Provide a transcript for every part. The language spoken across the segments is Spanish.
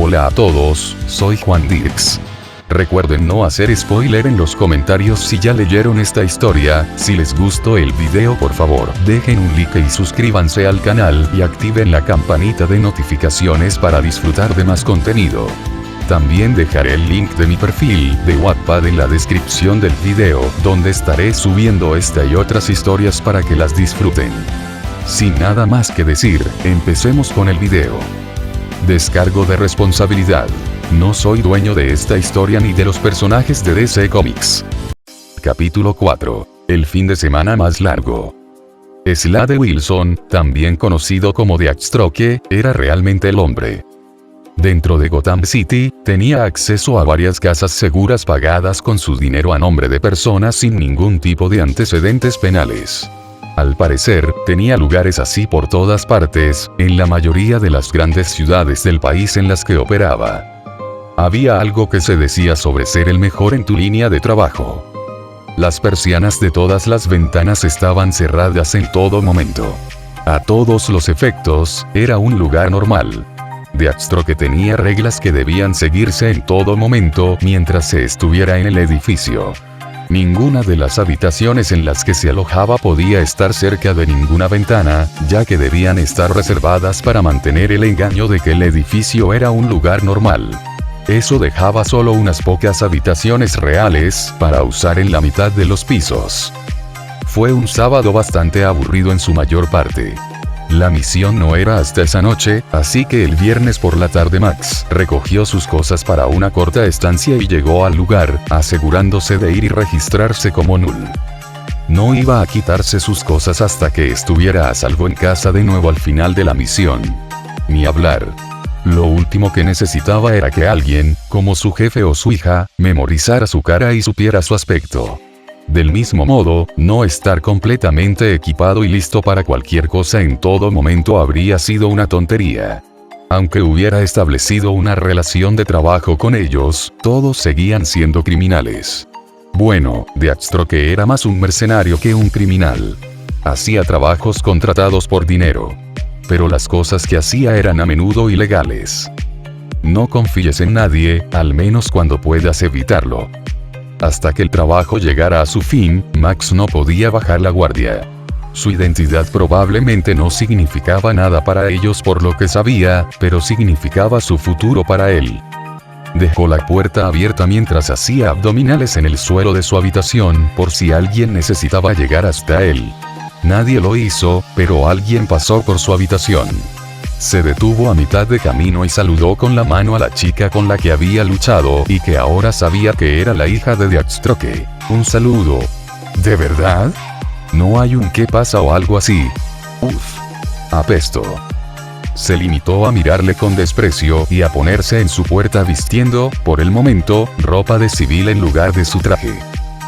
Hola a todos, soy Juan Dix. Recuerden no hacer spoiler en los comentarios si ya leyeron esta historia. Si les gustó el video, por favor dejen un like y suscríbanse al canal y activen la campanita de notificaciones para disfrutar de más contenido. También dejaré el link de mi perfil de Wattpad en la descripción del video, donde estaré subiendo esta y otras historias para que las disfruten. Sin nada más que decir, empecemos con el video. Descargo de responsabilidad. No soy dueño de esta historia ni de los personajes de DC Comics. Capítulo 4. El fin de semana más largo. Slade Wilson, también conocido como Deathstroke, era realmente el hombre. Dentro de Gotham City, tenía acceso a varias casas seguras pagadas con su dinero a nombre de personas sin ningún tipo de antecedentes penales. Al parecer, tenía lugares así por todas partes, en la mayoría de las grandes ciudades del país en las que operaba. Había algo que se decía sobre ser el mejor en tu línea de trabajo. Las persianas de todas las ventanas estaban cerradas en todo momento. A todos los efectos, era un lugar normal. Deathstroke tenía reglas que debían seguirse en todo momento mientras se estuviera en el edificio. Ninguna de las habitaciones en las que se alojaba podía estar cerca de ninguna ventana, ya que debían estar reservadas para mantener el engaño de que el edificio era un lugar normal. Eso dejaba solo unas pocas habitaciones reales para usar en la mitad de los pisos. Fue un sábado bastante aburrido en su mayor parte. La misión no era hasta esa noche, así que el viernes por la tarde Max recogió sus cosas para una corta estancia y llegó al lugar, asegurándose de ir y registrarse como Null. No iba a quitarse sus cosas hasta que estuviera a salvo en casa de nuevo al final de la misión. Ni hablar. Lo último que necesitaba era que alguien, como su jefe o su hija, memorizara su cara y supiera su aspecto. Del mismo modo, no estar completamente equipado y listo para cualquier cosa en todo momento habría sido una tontería. Aunque hubiera establecido una relación de trabajo con ellos, todos seguían siendo criminales. Bueno, Deathstroke era más un mercenario que un criminal. Hacía trabajos contratados por dinero. Pero las cosas que hacía eran a menudo ilegales. No confíes en nadie, al menos cuando puedas evitarlo. Hasta que el trabajo llegara a su fin, Max no podía bajar la guardia. Su identidad probablemente no significaba nada para ellos por lo que sabía, pero significaba su futuro para él. Dejó la puerta abierta mientras hacía abdominales en el suelo de su habitación por si alguien necesitaba llegar hasta él. Nadie lo hizo, pero alguien pasó por su habitación. Se detuvo a mitad de camino y saludó con la mano a la chica con la que había luchado y que ahora sabía que era la hija de Deathstroke. Un saludo. ¿De verdad? ¿No hay un qué pasa o algo así? Uf. Apesto. Se limitó a mirarle con desprecio y a ponerse en su puerta vistiendo, por el momento, ropa de civil en lugar de su traje.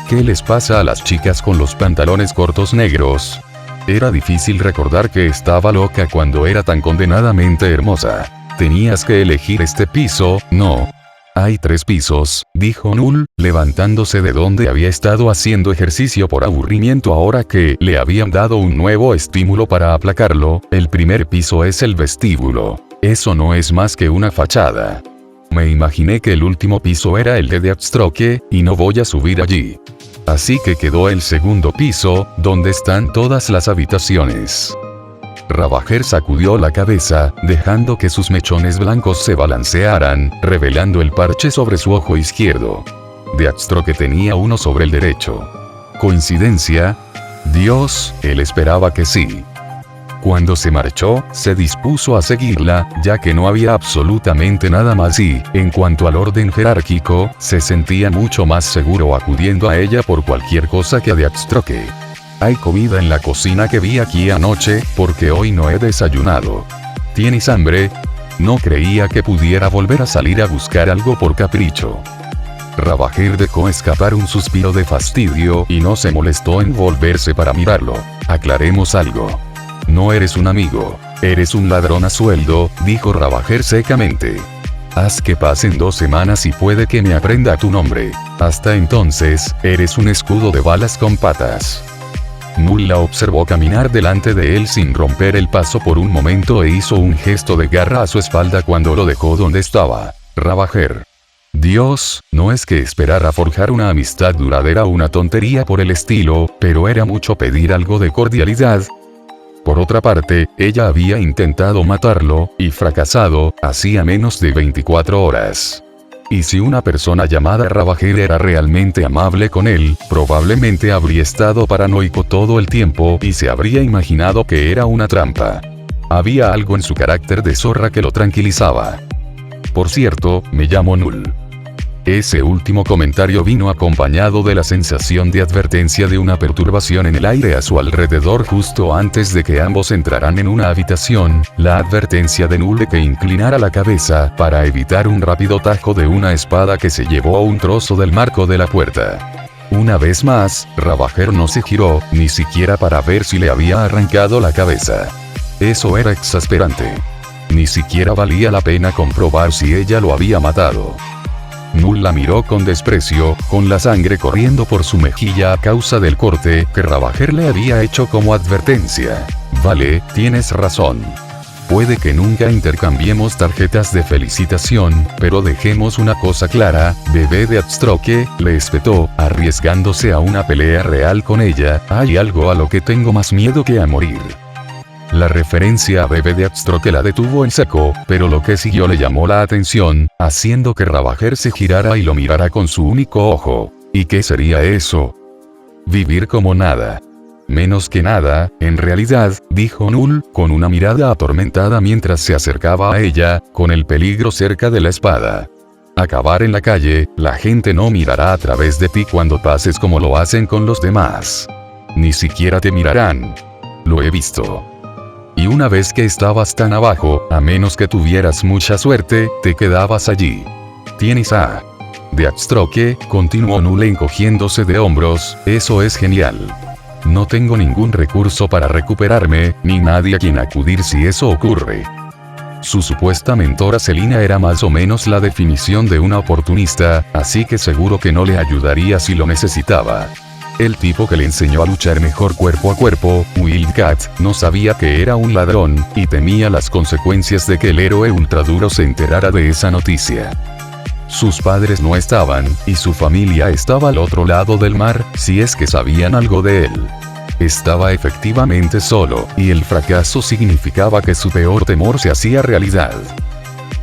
¿Qué les pasa a las chicas con los pantalones cortos negros? Era difícil recordar que estaba loca cuando era tan condenadamente hermosa. Tenías que elegir este piso, ¿no? Hay 3 pisos, dijo Null, levantándose de donde había estado haciendo ejercicio por aburrimiento ahora que le habían dado un nuevo estímulo para aplacarlo. El primer piso es el vestíbulo. Eso no es más que una fachada. Me imaginé que el último piso era el de Deathstroke, y no voy a subir allí. Así que quedó el segundo piso, donde están todas las habitaciones. Ravager sacudió la cabeza, dejando que sus mechones blancos se balancearan, revelando el parche sobre su ojo izquierdo. Deathstroke tenía uno sobre el derecho. ¿Coincidencia? Dios, él esperaba que sí. Cuando se marchó, se dispuso a seguirla, ya que no había absolutamente nada más y, en cuanto al orden jerárquico, se sentía mucho más seguro acudiendo a ella por cualquier cosa que a Deathstroke. Hay comida en la cocina que vi aquí anoche, porque hoy no he desayunado. ¿Tienes hambre? No creía que pudiera volver a salir a buscar algo por capricho. Ravager dejó escapar un suspiro de fastidio y no se molestó en volverse para mirarlo. Aclaremos algo. No eres un amigo, eres un ladrón a sueldo, dijo Ravager secamente. Haz que pasen 2 semanas y puede que me aprenda tu nombre. Hasta entonces, eres un escudo de balas con patas. Null la observó caminar delante de él sin romper el paso por un momento e hizo un gesto de garra a su espalda cuando lo dejó donde estaba. Ravager. Dios, no es que esperara forjar una amistad duradera o una tontería por el estilo, pero era mucho pedir algo de cordialidad. Por otra parte, ella había intentado matarlo, y fracasado, hacía menos de 24 horas. Y si una persona llamada Ravager era realmente amable con él, probablemente habría estado paranoico todo el tiempo y se habría imaginado que era una trampa. Había algo en su carácter de zorra que lo tranquilizaba. Por cierto, me llamo Null. Ese último comentario vino acompañado de la sensación de advertencia de una perturbación en el aire a su alrededor justo antes de que ambos entraran en una habitación, la advertencia de Null de que inclinara la cabeza para evitar un rápido tajo de una espada que se llevó a un trozo del marco de la puerta. Una vez más, Ravager no se giró, ni siquiera para ver si le había arrancado la cabeza. Eso era exasperante. Ni siquiera valía la pena comprobar si ella lo había matado. Null la miró con desprecio, con la sangre corriendo por su mejilla a causa del corte que Ravager le había hecho como advertencia. Vale, tienes razón. Puede que nunca intercambiemos tarjetas de felicitación, pero dejemos una cosa clara, bebé de Abstroke, le espetó, arriesgándose a una pelea real con ella, hay algo a lo que tengo más miedo que a morir. La referencia a bebé de Abstroke la detuvo en seco, pero lo que siguió le llamó la atención, haciendo que Ravager se girara y lo mirara con su único ojo. ¿Y qué sería eso? Vivir como nada. Menos que nada, en realidad, dijo Null, con una mirada atormentada mientras se acercaba a ella, con el peligro cerca de la espada. Acabar en la calle, la gente no mirará a través de ti cuando pases como lo hacen con los demás. Ni siquiera te mirarán. Lo he visto. Y una vez que estabas tan abajo, a menos que tuvieras mucha suerte, te quedabas allí. Tienes a de Abstroke, continuó Null encogiéndose de hombros, eso es genial. No tengo ningún recurso para recuperarme, ni nadie a quien acudir si eso ocurre. Su supuesta mentora Selina era más o menos la definición de una oportunista, así que seguro que no le ayudaría si lo necesitaba. El tipo que le enseñó a luchar mejor cuerpo a cuerpo, Wildcat, no sabía que era un ladrón, y temía las consecuencias de que el héroe ultraduro se enterara de esa noticia. Sus padres no estaban, y su familia estaba al otro lado del mar, si es que sabían algo de él. Estaba efectivamente solo, y el fracaso significaba que su peor temor se hacía realidad.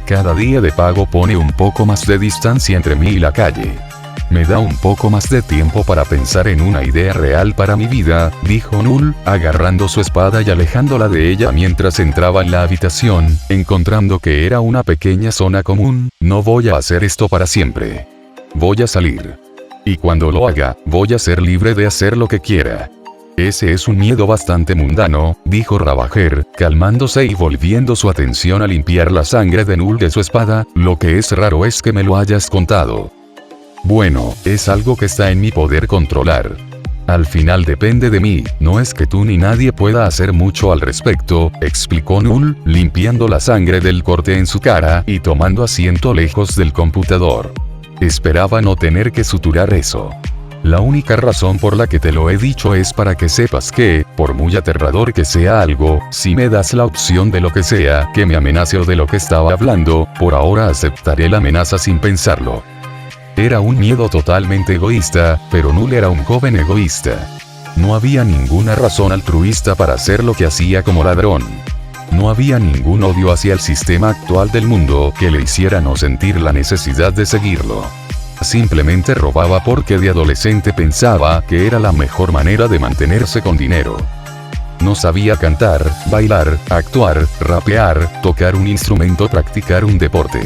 Cada día de pago pone un poco más de distancia entre mí y la calle. Me da un poco más de tiempo para pensar en una idea real para mi vida, dijo Null, agarrando su espada y alejándola de ella mientras entraba en la habitación, encontrando que era una pequeña zona común. No voy a hacer esto para siempre. Voy a salir. Y cuando lo haga, voy a ser libre de hacer lo que quiera. Ese es un miedo bastante mundano, dijo Ravager, calmándose y volviendo su atención a limpiar la sangre de Null de su espada, lo que es raro es que me lo hayas contado. Bueno, es algo que está en mi poder controlar. Al final depende de mí, no es que tú ni nadie pueda hacer mucho al respecto, explicó Null, limpiando la sangre del corte en su cara y tomando asiento lejos del computador. Esperaba no tener que suturar eso. La única razón por la que te lo he dicho es para que sepas que, por muy aterrador que sea algo, si me das la opción de lo que sea que me amenace o de lo que estaba hablando, por ahora aceptaré la amenaza sin pensarlo. Era un miedo totalmente egoísta, pero Null era un joven egoísta. No había ninguna razón altruista para hacer lo que hacía como ladrón. No había ningún odio hacia el sistema actual del mundo que le hiciera no sentir la necesidad de seguirlo. Simplemente robaba porque de adolescente pensaba que era la mejor manera de mantenerse con dinero. No sabía cantar, bailar, actuar, rapear, tocar un instrumento, practicar un deporte.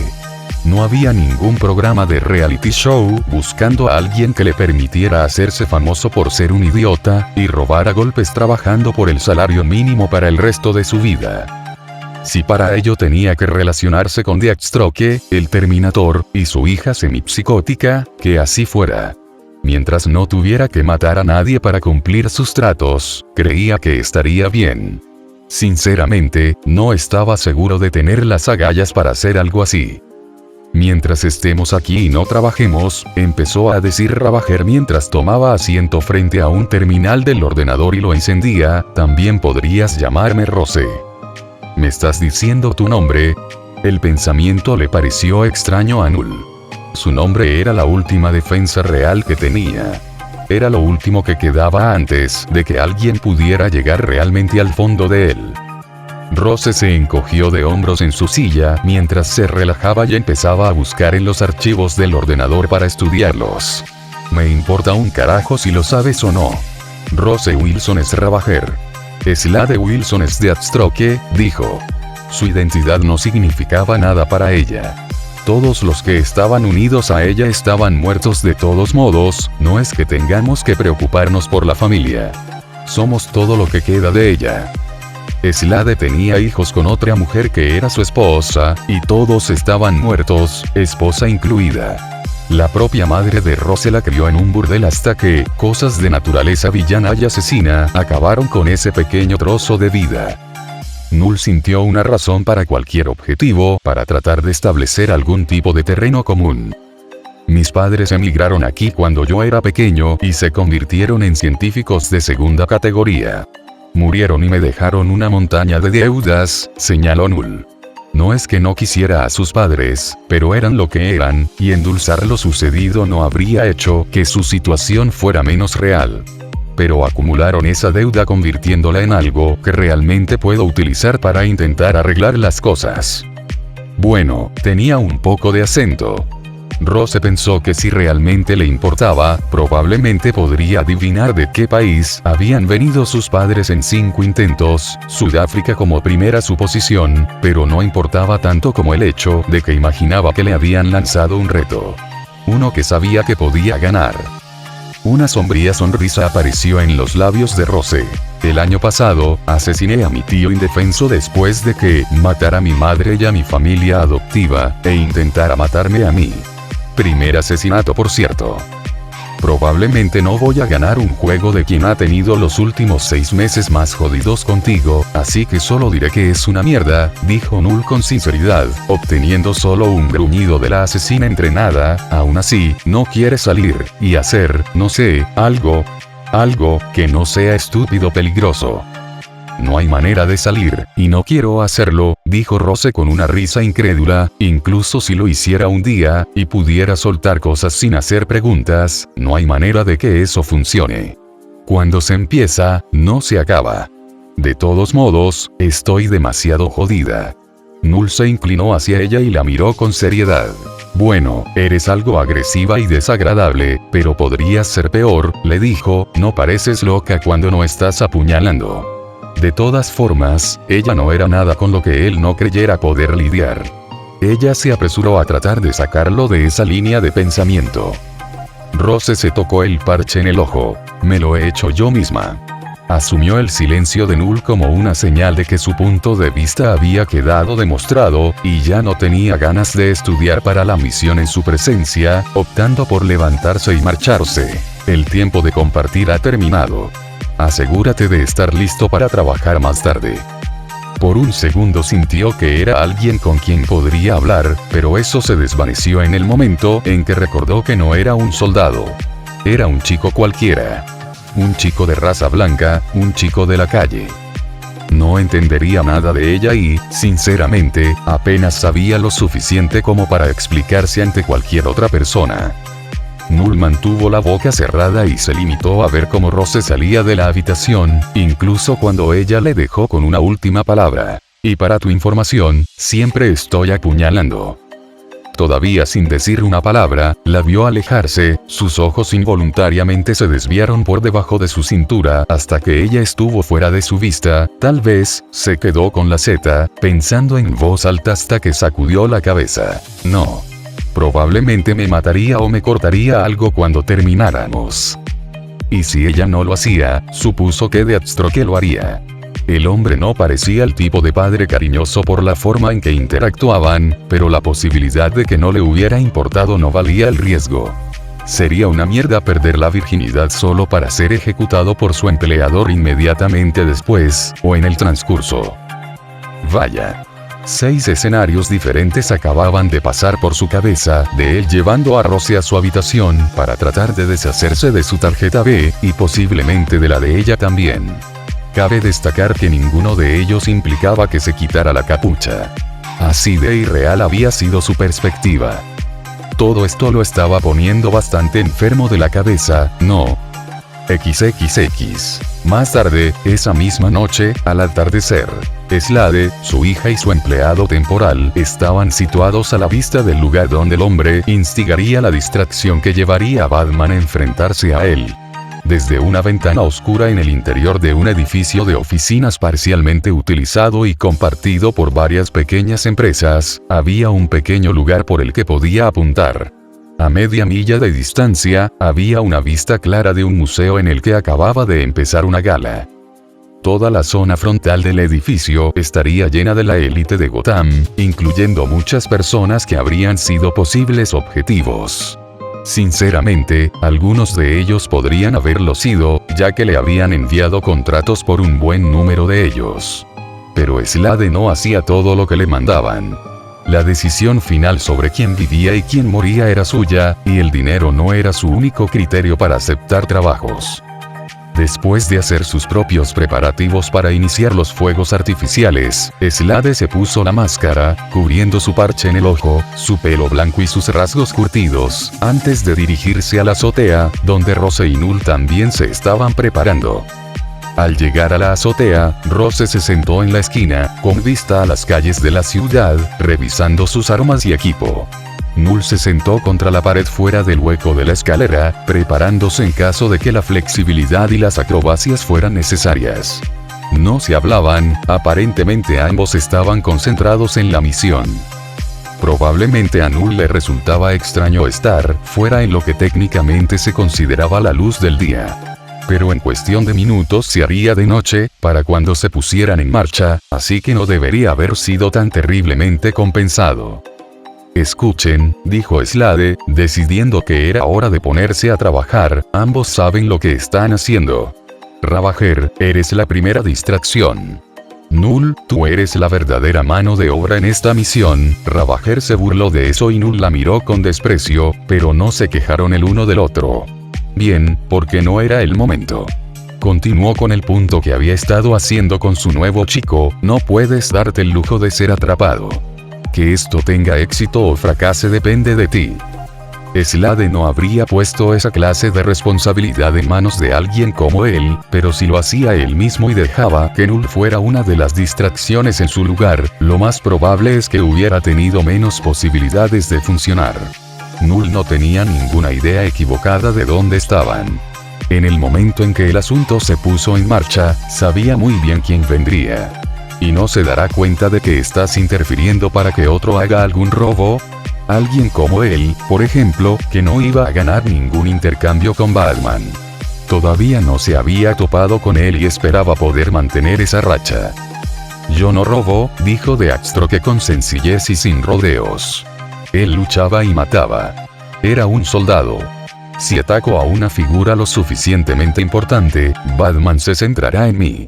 No había ningún programa de reality show buscando a alguien que le permitiera hacerse famoso por ser un idiota y robar a golpes trabajando por el salario mínimo para el resto de su vida. Si para ello tenía que relacionarse con Deathstroke, el Terminator, y su hija semipsicótica, que así fuera. Mientras no tuviera que matar a nadie para cumplir sus tratos, creía que estaría bien. Sinceramente, no estaba seguro de tener las agallas para hacer algo así. Mientras estemos aquí y no trabajemos, empezó a decir Ravager mientras tomaba asiento frente a un terminal del ordenador y lo encendía, también podrías llamarme Rose. ¿Me estás diciendo tu nombre? El pensamiento le pareció extraño a Null. Su nombre era la última defensa real que tenía. Era lo último que quedaba antes de que alguien pudiera llegar realmente al fondo de él. Rose se encogió de hombros en su silla mientras se relajaba y empezaba a buscar en los archivos del ordenador para estudiarlos. Me importa un carajo si lo sabes o no. Rose Wilson es Ravager. Slade Wilson es Deathstroke, dijo. Su identidad no significaba nada para ella. Todos los que estaban unidos a ella estaban muertos de todos modos, no es que tengamos que preocuparnos por la familia. Somos todo lo que queda de ella. Slade tenía hijos con otra mujer que era su esposa, y todos estaban muertos, esposa incluida. La propia madre de Rose la crió en un burdel hasta que, cosas de naturaleza villana y asesina, acabaron con ese pequeño trozo de vida. Null sintió una razón para cualquier objetivo, para tratar de establecer algún tipo de terreno común. Mis padres emigraron aquí cuando yo era pequeño y se convirtieron en científicos de segunda categoría. Murieron y me dejaron una montaña de deudas, señaló Null. No es que no quisiera a sus padres, pero eran lo que eran, y endulzar lo sucedido no habría hecho que su situación fuera menos real. Pero acumularon esa deuda convirtiéndola en algo que realmente puedo utilizar para intentar arreglar las cosas. Bueno, tenía un poco de acento. Rose pensó que si realmente le importaba, probablemente podría adivinar de qué país habían venido sus padres en 5 intentos, Sudáfrica como primera suposición, pero no importaba tanto como el hecho de que imaginaba que le habían lanzado un reto. Uno que sabía que podía ganar. Una sombría sonrisa apareció en los labios de Rose. El año pasado, asesiné a mi tío indefenso después de que matara a mi madre y a mi familia adoptiva, e intentara matarme a mí. Primer asesinato, por cierto. Probablemente no voy a ganar un juego de quien ha tenido los últimos 6 meses más jodidos contigo, así que solo diré que es una mierda, dijo Null con sinceridad, obteniendo solo un gruñido de la asesina entrenada. Aún así, no quiere salir y hacer, no sé, algo que no sea estúpido peligroso. No hay manera de salir, y no quiero hacerlo, dijo Rose con una risa incrédula, incluso si lo hiciera un día, y pudiera soltar cosas sin hacer preguntas, no hay manera de que eso funcione. Cuando se empieza, no se acaba. De todos modos, estoy demasiado jodida. Null se inclinó hacia ella y la miró con seriedad. Bueno, eres algo agresiva y desagradable, pero podrías ser peor, le dijo, no pareces loca cuando no estás apuñalando. De todas formas, ella no era nada con lo que él no creyera poder lidiar. Ella se apresuró a tratar de sacarlo de esa línea de pensamiento. Rose se tocó el parche en el ojo. Me lo he hecho yo misma. Asumió el silencio de Null como una señal de que su punto de vista había quedado demostrado, y ya no tenía ganas de estudiar para la misión en su presencia, optando por levantarse y marcharse. El tiempo de compartir ha terminado. Asegúrate de estar listo para trabajar más tarde. Por un segundo sintió que era alguien con quien podría hablar, pero eso se desvaneció en el momento en que recordó que no era un soldado. Era un chico cualquiera. Un chico de raza blanca, un chico de la calle. No entendería nada de ella y, sinceramente, apenas sabía lo suficiente como para explicarse ante cualquier otra persona. Null mantuvo la boca cerrada y se limitó a ver cómo Rose salía de la habitación, incluso cuando ella le dejó con una última palabra. Y para tu información, siempre estoy apuñalando. Todavía sin decir una palabra, la vio alejarse, sus ojos involuntariamente se desviaron por debajo de su cintura hasta que ella estuvo fuera de su vista, tal vez, se quedó con la Z, pensando en voz alta hasta que sacudió la cabeza. No. Probablemente me mataría o me cortaría algo cuando termináramos. Y si ella no lo hacía, supuso que Deathstroke lo haría. El hombre no parecía el tipo de padre cariñoso por la forma en que interactuaban, pero la posibilidad de que no le hubiera importado no valía el riesgo. Sería una mierda perder la virginidad solo para ser ejecutado por su empleador inmediatamente después, o en el transcurso. Vaya. 6 escenarios diferentes acababan de pasar por su cabeza, de él llevando a Rose a su habitación para tratar de deshacerse de su tarjeta B, y posiblemente de la de ella también. Cabe destacar que ninguno de ellos implicaba que se quitara la capucha. Así de irreal había sido su perspectiva. Todo esto lo estaba poniendo bastante enfermo de la cabeza, ¿no? XXX. Más tarde, esa misma noche, al atardecer, Slade, su hija y su empleado temporal estaban situados a la vista del lugar donde el hombre instigaría la distracción que llevaría a Batman a enfrentarse a él. Desde una ventana oscura en el interior de un edificio de oficinas parcialmente utilizado y compartido por varias pequeñas empresas, había un pequeño lugar por el que podía apuntar. A media milla de distancia, había una vista clara de un museo en el que acababa de empezar una gala. Toda la zona frontal del edificio estaría llena de la élite de Gotham, incluyendo muchas personas que habrían sido posibles objetivos. Sinceramente, algunos de ellos podrían haberlo sido, ya que le habían enviado contratos por un buen número de ellos. Pero Slade no hacía todo lo que le mandaban. La decisión final sobre quién vivía y quién moría era suya, y el dinero no era su único criterio para aceptar trabajos. Después de hacer sus propios preparativos para iniciar los fuegos artificiales, Slade se puso la máscara, cubriendo su parche en el ojo, su pelo blanco y sus rasgos curtidos, antes de dirigirse a la azotea, donde Rose y Null también se estaban preparando. Al llegar a la azotea, Rose se sentó en la esquina, con vista a las calles de la ciudad, revisando sus armas y equipo. Null se sentó contra la pared fuera del hueco de la escalera, preparándose en caso de que la flexibilidad y las acrobacias fueran necesarias. No se hablaban, aparentemente ambos estaban concentrados en la misión. Probablemente a Null le resultaba extraño estar fuera en lo que técnicamente se consideraba la luz del día. Pero en cuestión de minutos se haría de noche, para cuando se pusieran en marcha, así que no debería haber sido tan terriblemente compensado. Escuchen, dijo Slade, decidiendo que era hora de ponerse a trabajar, ambos saben lo que están haciendo. Ravager, eres la primera distracción. Null, tú eres la verdadera mano de obra en esta misión. Ravager se burló de eso y Null la miró con desprecio, pero no se quejaron el uno del otro. Bien, porque no era el momento. Continuó con el punto que había estado haciendo con su nuevo chico, no puedes darte el lujo de ser atrapado. Que esto tenga éxito o fracase depende de ti. Slade no habría puesto esa clase de responsabilidad en manos de alguien como él, pero si lo hacía él mismo y dejaba que Null fuera una de las distracciones en su lugar, lo más probable es que hubiera tenido menos posibilidades de funcionar. Null no tenía ninguna idea equivocada de dónde estaban. En el momento en que el asunto se puso en marcha, sabía muy bien quién vendría. ¿Y no se dará cuenta de que estás interfiriendo para que otro haga algún robo? Alguien como él, por ejemplo, que no iba a ganar ningún intercambio con Batman. Todavía no se había topado con él y esperaba poder mantener esa racha. Yo no robo, dijo Deathstroke con sencillez y sin rodeos. Él luchaba y mataba. Era un soldado. Si ataco a una figura lo suficientemente importante, Batman se centrará en mí.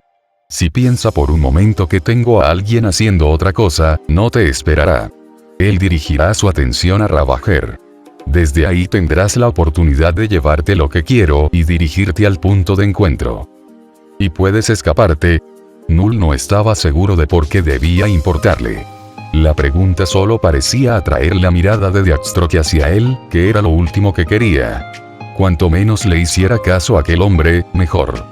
Si piensa por un momento que tengo a alguien haciendo otra cosa, no te esperará. Él dirigirá su atención a Ravager. Desde ahí tendrás la oportunidad de llevarte lo que quiero y dirigirte al punto de encuentro. Y puedes escaparte. Null no estaba seguro de por qué debía importarle. La pregunta solo parecía atraer la mirada de Deathstroke hacia él, que era lo último que quería. Cuanto menos le hiciera caso a aquel hombre, mejor.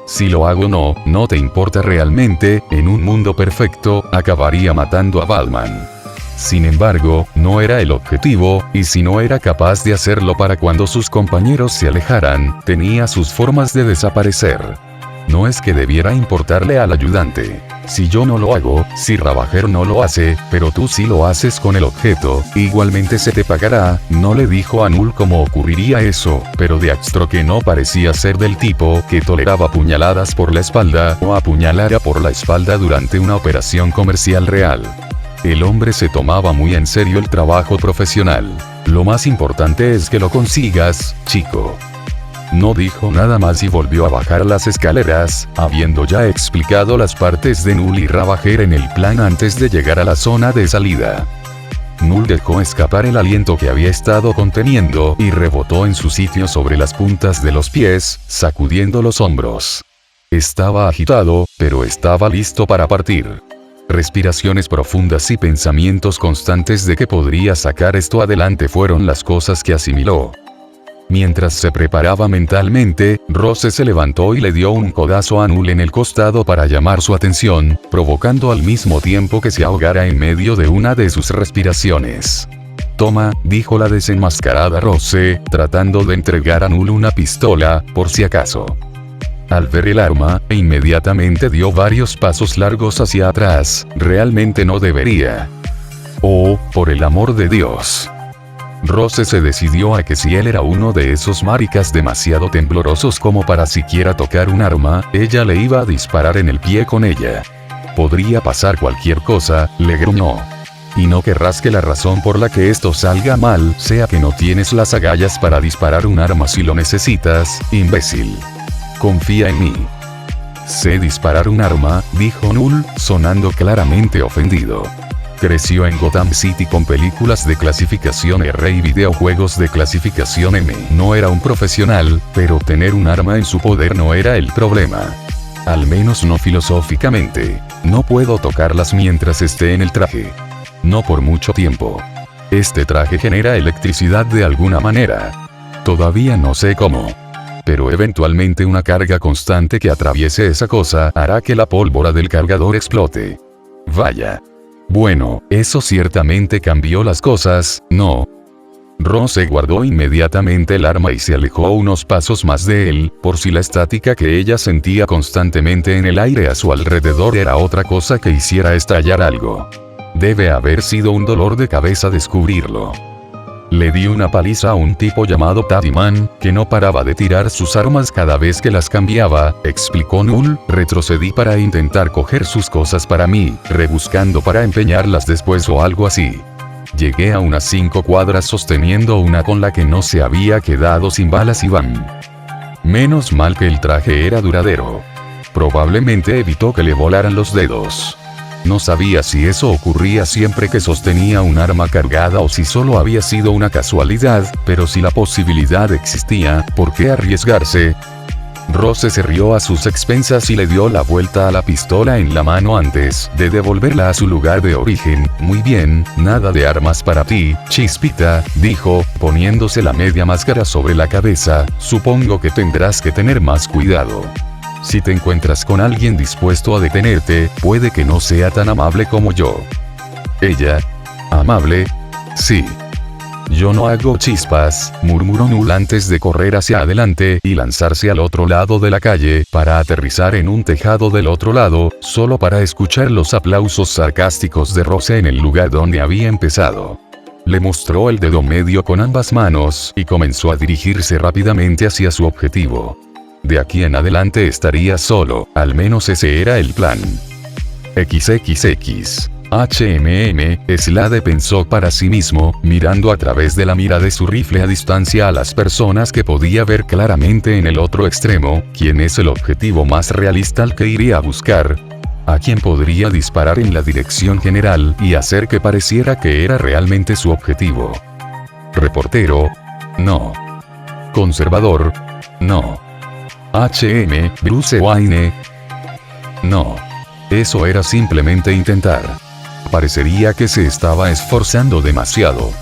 Si lo hago o no te importa realmente, en un mundo perfecto, acabaría matando a Batman. Sin embargo, no era el objetivo, y si no era capaz de hacerlo para cuando sus compañeros se alejaran, tenía sus formas de desaparecer. No es que debiera importarle al ayudante. Si yo no lo hago, si Ravager no lo hace, pero tú sí lo haces con el objeto, igualmente se te pagará, no le dijo a Null cómo ocurriría eso, pero Deathstroke no parecía ser del tipo que toleraba puñaladas por la espalda o apuñalara por la espalda durante una operación comercial real. El hombre se tomaba muy en serio el trabajo profesional. Lo más importante es que lo consigas, chico. No dijo nada más y volvió a bajar las escaleras, habiendo ya explicado las partes de Null y Ravager en el plan antes de llegar a la zona de salida. Null dejó escapar el aliento que había estado conteniendo y rebotó en su sitio sobre las puntas de los pies, sacudiendo los hombros. Estaba agitado, pero estaba listo para partir. Respiraciones profundas y pensamientos constantes de que podría sacar esto adelante fueron las cosas que asimiló. Mientras se preparaba mentalmente, Rose se levantó y le dio un codazo a Null en el costado para llamar su atención, provocando al mismo tiempo que se ahogara en medio de una de sus respiraciones. «Toma», dijo la desenmascarada Rose, tratando de entregar a Null una pistola, por si acaso. Al ver el arma, inmediatamente dio varios pasos largos hacia atrás. Realmente no debería. Oh, por el amor de Dios. Rose se decidió a que si él era uno de esos maricas demasiado temblorosos como para siquiera tocar un arma, ella le iba a disparar en el pie con ella. Podría pasar cualquier cosa, le gruñó. Y no querrás que la razón por la que esto salga mal sea que no tienes las agallas para disparar un arma si lo necesitas, imbécil. Confía en mí. Sé disparar un arma, dijo Null, sonando claramente ofendido. Creció en Gotham City con películas de clasificación R y videojuegos de clasificación M. No era un profesional, pero tener un arma en su poder no era el problema. Al menos no filosóficamente. No puedo tocarlas mientras esté en el traje. No por mucho tiempo. Este traje genera electricidad de alguna manera. Todavía no sé cómo. Pero eventualmente una carga constante que atraviese esa cosa hará que la pólvora del cargador explote. Vaya. Bueno, eso ciertamente cambió las cosas, ¿no? Rose guardó inmediatamente el arma y se alejó unos pasos más de él, por si la estática que ella sentía constantemente en el aire a su alrededor era otra cosa que hiciera estallar algo. Debe haber sido un dolor de cabeza descubrirlo. Le di una paliza a un tipo llamado Taddyman, que no paraba de tirar sus armas cada vez que las cambiaba, explicó Null. Retrocedí para intentar coger sus cosas para mí, rebuscando para empeñarlas después o algo así. Llegué a unas 5 cuadras sosteniendo una con la que no se había quedado sin balas y ¡bam! Menos mal que el traje era duradero. Probablemente evitó que le volaran los dedos. No sabía si eso ocurría siempre que sostenía un arma cargada o si solo había sido una casualidad, pero si la posibilidad existía, ¿por qué arriesgarse? Rose se rió a sus expensas y le dio la vuelta a la pistola en la mano antes de devolverla a su lugar de origen. Muy bien, nada de armas para ti, chispita, dijo, poniéndose la media máscara sobre la cabeza. Supongo que tendrás que tener más cuidado. Si te encuentras con alguien dispuesto a detenerte, puede que no sea tan amable como yo. Ella. ¿Amable? Sí. Yo no hago chispas, murmuró Null antes de correr hacia adelante y lanzarse al otro lado de la calle, para aterrizar en un tejado del otro lado, solo para escuchar los aplausos sarcásticos de Rose en el lugar donde había empezado. Le mostró el dedo medio con ambas manos y comenzó a dirigirse rápidamente hacia su objetivo. De aquí en adelante estaría solo, al menos ese era el plan. XXX. HMM, pensó para sí mismo, mirando a través de la mira de su rifle a distancia a las personas que podía ver claramente en el otro extremo. ¿Quién es el objetivo más realista al que iría a buscar? ¿A quién podría disparar en la dirección general y hacer que pareciera que era realmente su objetivo? ¿Reportero? No. ¿Conservador? No. Bruce Wayne. No. Eso era simplemente intentar. Parecería que se estaba esforzando demasiado.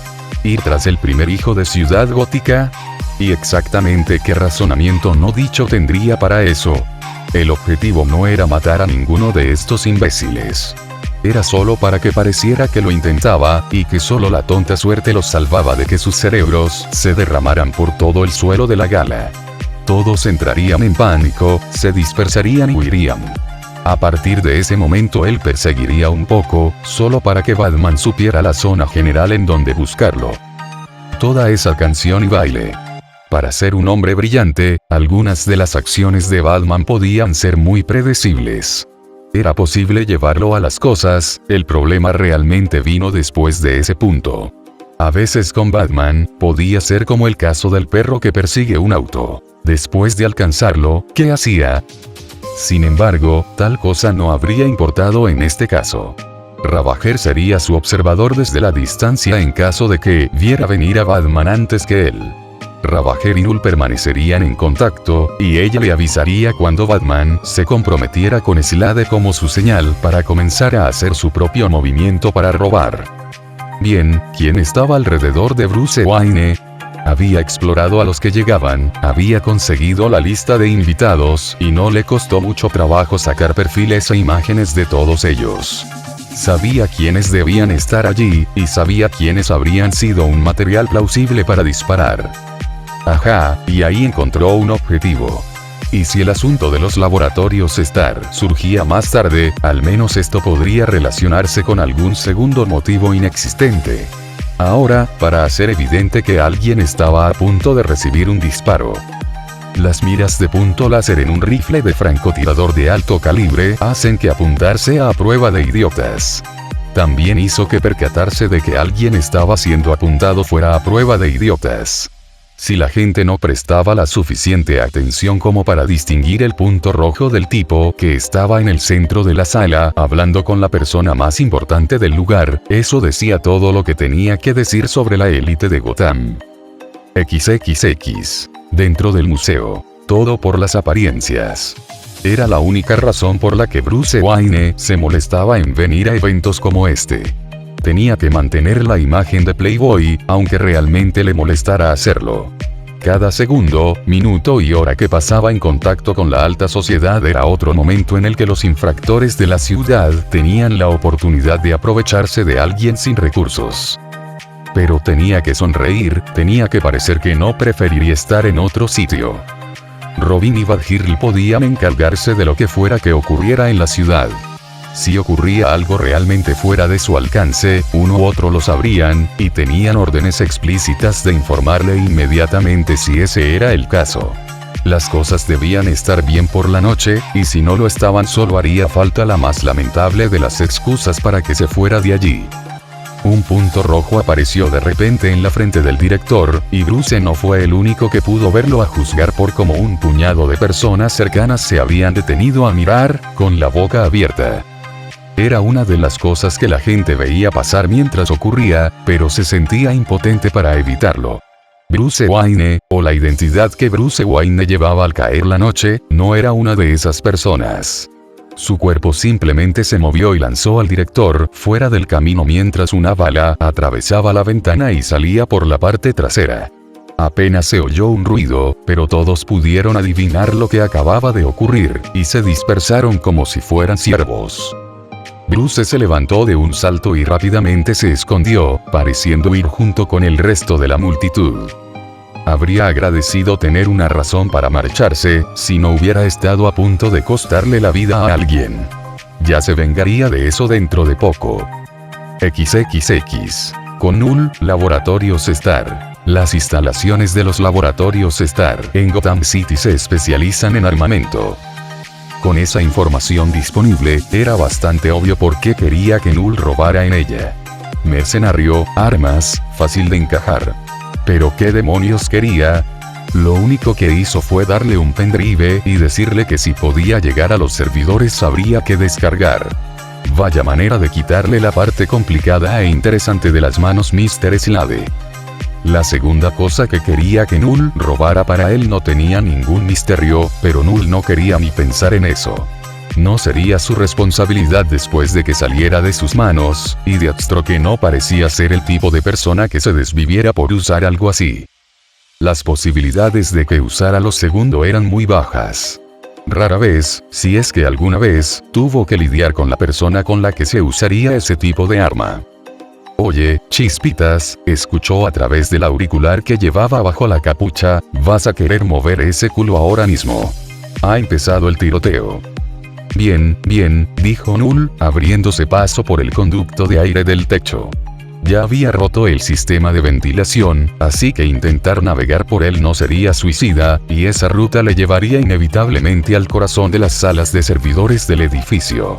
¿Ir tras el primer hijo de Ciudad Gótica? ¿Y exactamente qué razonamiento no dicho tendría para eso? El objetivo no era matar a ninguno de estos imbéciles. Era solo para que pareciera que lo intentaba, y que solo la tonta suerte los salvaba de que sus cerebros se derramaran por todo el suelo de la gala. Todos entrarían en pánico, se dispersarían y huirían. A partir de ese momento él perseguiría un poco, solo para que Batman supiera la zona general en donde buscarlo. Toda esa canción y baile. Para ser un hombre brillante, algunas de las acciones de Batman podían ser muy predecibles. Era posible llevarlo a las cosas, el problema realmente vino después de ese punto. A veces con Batman, podía ser como el caso del perro que persigue un auto. Después de alcanzarlo, ¿qué hacía? Sin embargo, tal cosa no habría importado en este caso. Ravager sería su observador desde la distancia en caso de que viera venir a Batman antes que él. Ravager y Null permanecerían en contacto, y ella le avisaría cuando Batman se comprometiera con Slade como su señal para comenzar a hacer su propio movimiento para robar. Bien, ¿quién estaba alrededor de Bruce Wayne? Había explorado a los que llegaban, había conseguido la lista de invitados, y no le costó mucho trabajo sacar perfiles e imágenes de todos ellos. Sabía quiénes debían estar allí, y sabía quiénes habrían sido un material plausible para disparar. Ajá, y ahí encontró un objetivo. Y si el asunto de los laboratorios Star surgía más tarde, al menos esto podría relacionarse con algún segundo motivo inexistente. Ahora, para hacer evidente que alguien estaba a punto de recibir un disparo. Las miras de punto láser en un rifle de francotirador de alto calibre hacen que apuntar sea a prueba de idiotas. También hizo que percatarse de que alguien estaba siendo apuntado fuera a prueba de idiotas. Si la gente no prestaba la suficiente atención como para distinguir el punto rojo del tipo que estaba en el centro de la sala hablando con la persona más importante del lugar, eso decía todo lo que tenía que decir sobre la élite de Gotham. XXX. Dentro del museo. Todo por las apariencias. Era la única razón por la que Bruce Wayne se molestaba en venir a eventos como este. Tenía que mantener la imagen de Playboy, aunque realmente le molestara hacerlo. Cada segundo, minuto y hora que pasaba en contacto con la alta sociedad era otro momento en el que los infractores de la ciudad tenían la oportunidad de aprovecharse de alguien sin recursos. Pero tenía que sonreír, tenía que parecer que no preferiría estar en otro sitio. Robin y Batgirl podían encargarse de lo que fuera que ocurriera en la ciudad. Si ocurría algo realmente fuera de su alcance, uno u otro lo sabrían, y tenían órdenes explícitas de informarle inmediatamente si ese era el caso. Las cosas debían estar bien por la noche, y si no lo estaban solo haría falta la más lamentable de las excusas para que se fuera de allí. Un punto rojo apareció de repente en la frente del director, y Bruce no fue el único que pudo verlo a juzgar por cómo un puñado de personas cercanas se habían detenido a mirar, con la boca abierta. Era una de las cosas que la gente veía pasar mientras ocurría, pero se sentía impotente para evitarlo. Bruce Wayne, o la identidad que Bruce Wayne llevaba al caer la noche, no era una de esas personas. Su cuerpo simplemente se movió y lanzó al director fuera del camino mientras una bala atravesaba la ventana y salía por la parte trasera. Apenas se oyó un ruido, pero todos pudieron adivinar lo que acababa de ocurrir, y se dispersaron como si fueran ciervos. Bruce se levantó de un salto y rápidamente se escondió, pareciendo ir junto con el resto de la multitud. Habría agradecido tener una razón para marcharse, si no hubiera estado a punto de costarle la vida a alguien. Ya se vengaría de eso dentro de poco. XXX. Con Null, Laboratorios Star. Las instalaciones de los Laboratorios Star en Gotham City se especializan en armamento. Con esa información disponible, era bastante obvio por qué quería que Null robara en ella. Mercenario, armas, fácil de encajar. ¿Pero qué demonios quería? Lo único que hizo fue darle un pendrive y decirle que si podía llegar a los servidores habría que descargar. Vaya manera de quitarle la parte complicada e interesante de las manos Mr. Slade. La segunda cosa que quería que Null robara para él no tenía ningún misterio, pero Null no quería ni pensar en eso. No sería su responsabilidad después de que saliera de sus manos, y Deathstroke no parecía ser el tipo de persona que se desviviera por usar algo así. Las posibilidades de que usara lo segundo eran muy bajas. Rara vez, si es que alguna vez, tuvo que lidiar con la persona con la que se usaría ese tipo de arma. Oye, Chispitas, escuchó a través del auricular que llevaba bajo la capucha, vas a querer mover ese culo ahora mismo. Ha empezado el tiroteo. Bien, bien, dijo Null, abriéndose paso por el conducto de aire del techo. Ya había roto el sistema de ventilación, así que intentar navegar por él no sería suicida, y esa ruta le llevaría inevitablemente al corazón de las salas de servidores del edificio.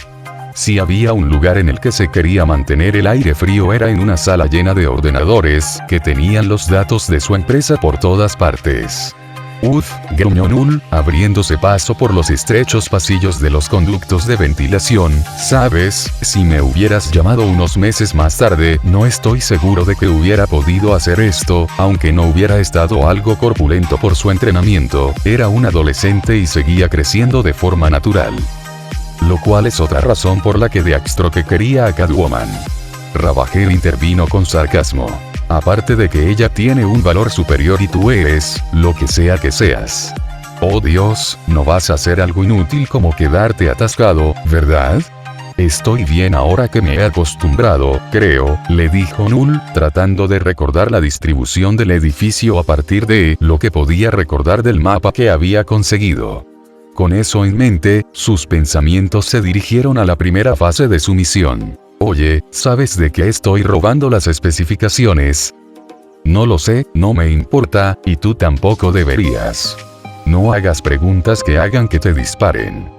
Si había un lugar en el que se quería mantener el aire frío era en una sala llena de ordenadores, que tenían los datos de su empresa por todas partes. Gruñó Null, abriéndose paso por los estrechos pasillos de los conductos de ventilación. Sabes, si me hubieras llamado unos meses más tarde, no estoy seguro de que hubiera podido hacer esto, aunque no hubiera estado algo corpulento por su entrenamiento. Era un adolescente y seguía creciendo de forma natural. Lo cual es otra razón por la que Deathstroke quería a Catwoman. Ravager intervino con sarcasmo. Aparte de que ella tiene un valor superior y tú eres, lo que sea que seas. Oh Dios, no vas a hacer algo inútil como quedarte atascado, ¿verdad? Estoy bien ahora que me he acostumbrado, creo, le dijo Null, tratando de recordar la distribución del edificio a partir de lo que podía recordar del mapa que había conseguido. Con eso en mente, sus pensamientos se dirigieron a la primera fase de su misión. Oye, ¿sabes de qué estoy robando las especificaciones? No lo sé, no me importa, y tú tampoco deberías. No hagas preguntas que hagan que te disparen.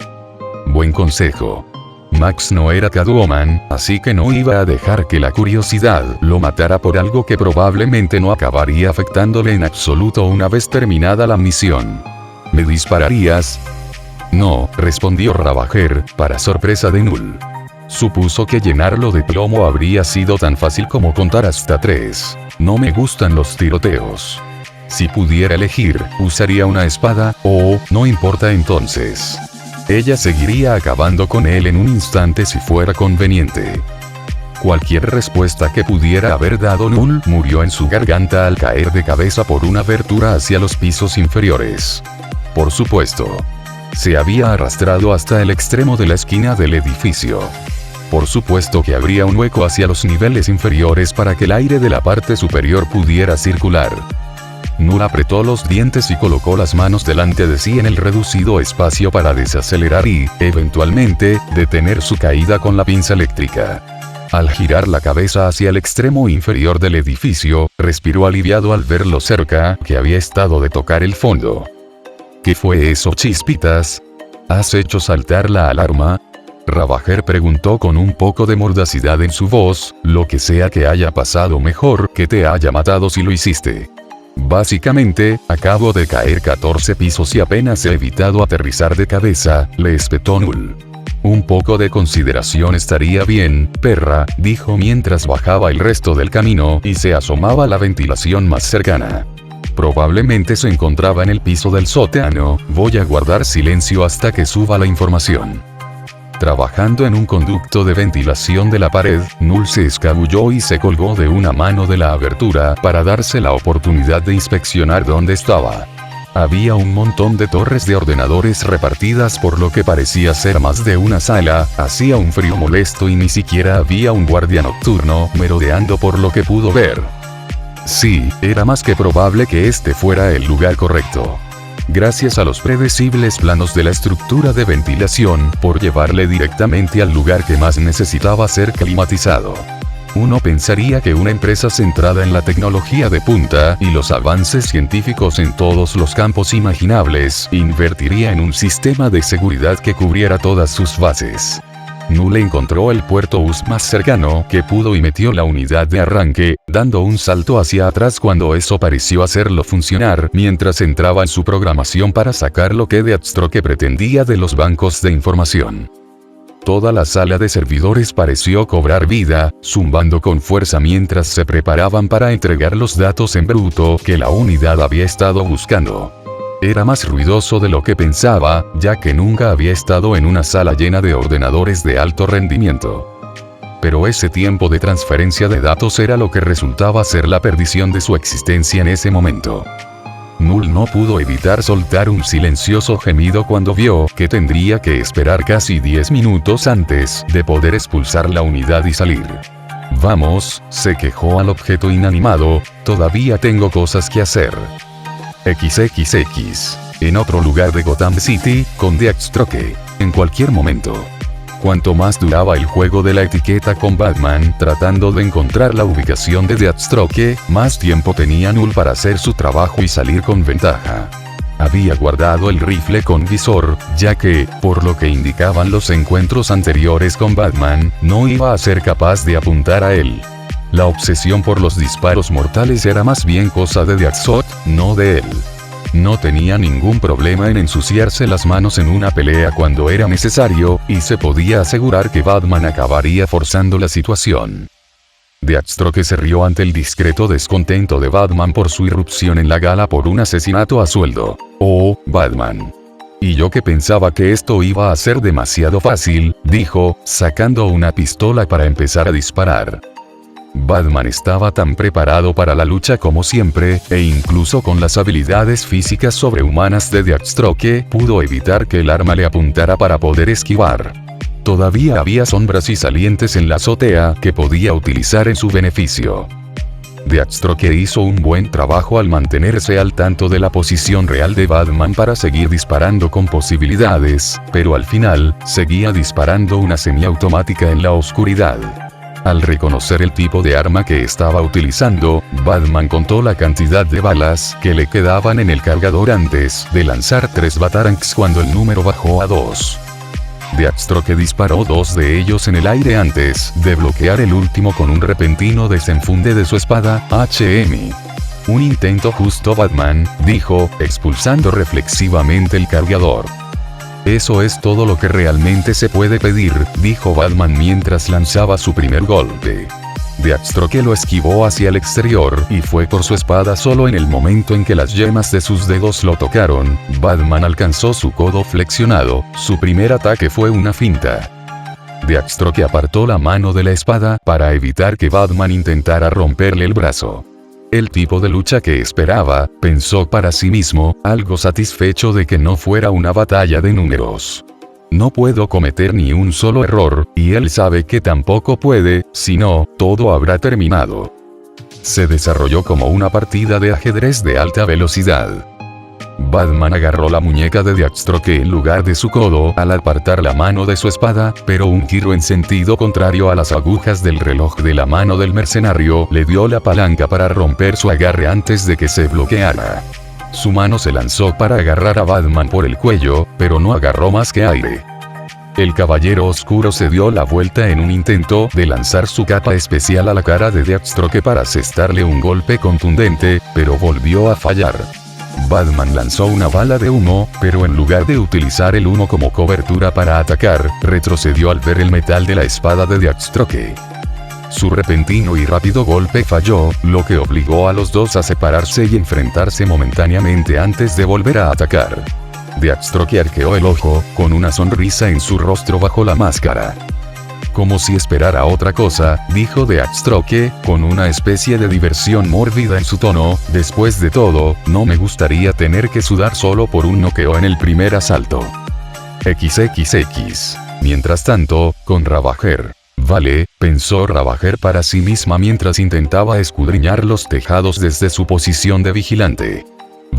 Buen consejo. Max no era Catwoman, así que no iba a dejar que la curiosidad lo matara por algo que probablemente no acabaría afectándole en absoluto una vez terminada la misión. ¿Me dispararías? No, respondió Ravager, para sorpresa de Null. Supuso que llenarlo de plomo habría sido tan fácil como contar hasta 3. No me gustan los tiroteos. Si pudiera elegir, usaría una espada, o, no importa entonces. Ella seguiría acabando con él en un instante si fuera conveniente. Cualquier respuesta que pudiera haber dado Null murió en su garganta al caer de cabeza por una abertura hacia los pisos inferiores. Por supuesto. Se había arrastrado hasta el extremo de la esquina del edificio. Por supuesto que habría un hueco hacia los niveles inferiores para que el aire de la parte superior pudiera circular. Null apretó los dientes y colocó las manos delante de sí en el reducido espacio para desacelerar y, eventualmente, detener su caída con la pinza eléctrica. Al girar la cabeza hacia el extremo inferior del edificio, respiró aliviado al ver lo cerca que había estado de tocar el fondo. ¿Qué fue eso, Chispitas? ¿Has hecho saltar la alarma? Ravager preguntó con un poco de mordacidad en su voz, lo que sea que haya pasado mejor que te haya matado si lo hiciste. Básicamente, acabo de caer 14 pisos y apenas he evitado aterrizar de cabeza, le espetó Null. Un poco de consideración estaría bien, perra, dijo mientras bajaba el resto del camino y se asomaba a la ventilación más cercana. Probablemente se encontraba en el piso del sótano, voy a guardar silencio hasta que suba la información. Trabajando en un conducto de ventilación de la pared, Null se escabulló y se colgó de una mano de la abertura para darse la oportunidad de inspeccionar dónde estaba. Había un montón de torres de ordenadores repartidas por lo que parecía ser más de una sala, hacía un frío molesto y ni siquiera había un guardia nocturno merodeando por lo que pudo ver. Sí, era más que probable que este fuera el lugar correcto. Gracias a los predecibles planos de la estructura de ventilación, por llevarle directamente al lugar que más necesitaba ser climatizado. Uno pensaría que una empresa centrada en la tecnología de punta y los avances científicos en todos los campos imaginables, invertiría en un sistema de seguridad que cubriera todas sus bases. Null encontró el puerto US más cercano que pudo y metió la unidad de arranque, dando un salto hacia atrás cuando eso pareció hacerlo funcionar mientras entraba en su programación para sacar lo que Deathstroke pretendía de los bancos de información. Toda la sala de servidores pareció cobrar vida, zumbando con fuerza mientras se preparaban para entregar los datos en bruto que la unidad había estado buscando. Era más ruidoso de lo que pensaba, ya que nunca había estado en una sala llena de ordenadores de alto rendimiento. Pero ese tiempo de transferencia de datos era lo que resultaba ser la perdición de su existencia en ese momento. Null no pudo evitar soltar un silencioso gemido cuando vio que tendría que esperar casi 10 minutos antes de poder expulsar la unidad y salir. Vamos, se quejó al objeto inanimado, todavía tengo cosas que hacer. XXX. En otro lugar de Gotham City, con Deathstroke. En cualquier momento. Cuanto más duraba el juego de la etiqueta con Batman, tratando de encontrar la ubicación de Deathstroke, más tiempo tenía Null para hacer su trabajo y salir con ventaja. Había guardado el rifle con visor, ya que, por lo que indicaban los encuentros anteriores con Batman, no iba a ser capaz de apuntar a él. La obsesión por los disparos mortales era más bien cosa de Deathstroke, no de él. no tenía ningún problema en ensuciarse las manos en una pelea cuando era necesario, y se podía asegurar que Batman acabaría forzando la situación. Deathstroke se rió ante el discreto descontento de Batman por su irrupción en la gala por un asesinato a sueldo. «Oh, Batman. Y yo que pensaba que esto iba a ser demasiado fácil», dijo, sacando una pistola para empezar a disparar. Batman estaba tan preparado para la lucha como siempre, e incluso con las habilidades físicas sobrehumanas de Deathstroke, pudo evitar que el arma le apuntara para poder esquivar. Todavía había sombras y salientes en la azotea que podía utilizar en su beneficio. Deathstroke hizo un buen trabajo al mantenerse al tanto de la posición real de Batman para seguir disparando con posibilidades, pero al final, seguía disparando una semiautomática en la oscuridad. Al reconocer el tipo de arma que estaba utilizando, Batman contó la cantidad de balas que le quedaban en el cargador antes de lanzar 3 batarangs cuando el número bajó a 2. Deathstroke disparó 2 de ellos en el aire antes de bloquear el último con un repentino desenfunde de su espada, HM. «Un intento justo, Batman», dijo, expulsando reflexivamente el cargador. «Eso es todo lo que realmente se puede pedir», dijo Batman mientras lanzaba su primer golpe. Deathstroke lo esquivó hacia el exterior y fue por su espada solo en el momento en que las yemas de sus dedos lo tocaron. Batman alcanzó su codo flexionado, su primer ataque fue una finta. Deathstroke apartó la mano de la espada para evitar que Batman intentara romperle el brazo. El tipo de lucha que esperaba, pensó para sí mismo, algo satisfecho de que no fuera una batalla de números. No puedo cometer ni un solo error, y él sabe que tampoco puede, si no, todo habrá terminado. Se desarrolló como una partida de ajedrez de alta velocidad. Batman agarró la muñeca de Deathstroke en lugar de su codo al apartar la mano de su espada, pero un giro en sentido contrario a las agujas del reloj de la mano del mercenario le dio la palanca para romper su agarre antes de que se bloqueara. Su mano se lanzó para agarrar a Batman por el cuello, pero no agarró más que aire. El Caballero Oscuro se dio la vuelta en un intento de lanzar su capa especial a la cara de Deathstroke para asestarle un golpe contundente, pero volvió a fallar. Batman lanzó una bala de humo, pero en lugar de utilizar el humo como cobertura para atacar, retrocedió al ver el metal de la espada de Deathstroke. Su repentino y rápido golpe falló, lo que obligó a los dos a separarse y enfrentarse momentáneamente antes de volver a atacar. Deathstroke arqueó el ojo, con una sonrisa en su rostro bajo la máscara. Como si esperara otra cosa, dijo Deathstroke, con una especie de diversión mórbida en su tono, «Después de todo, no me gustaría tener que sudar solo por un noqueo en el primer asalto». XXX. Mientras tanto, con Ravager. «Vale», pensó Ravager para sí misma mientras intentaba escudriñar los tejados desde su posición de vigilante.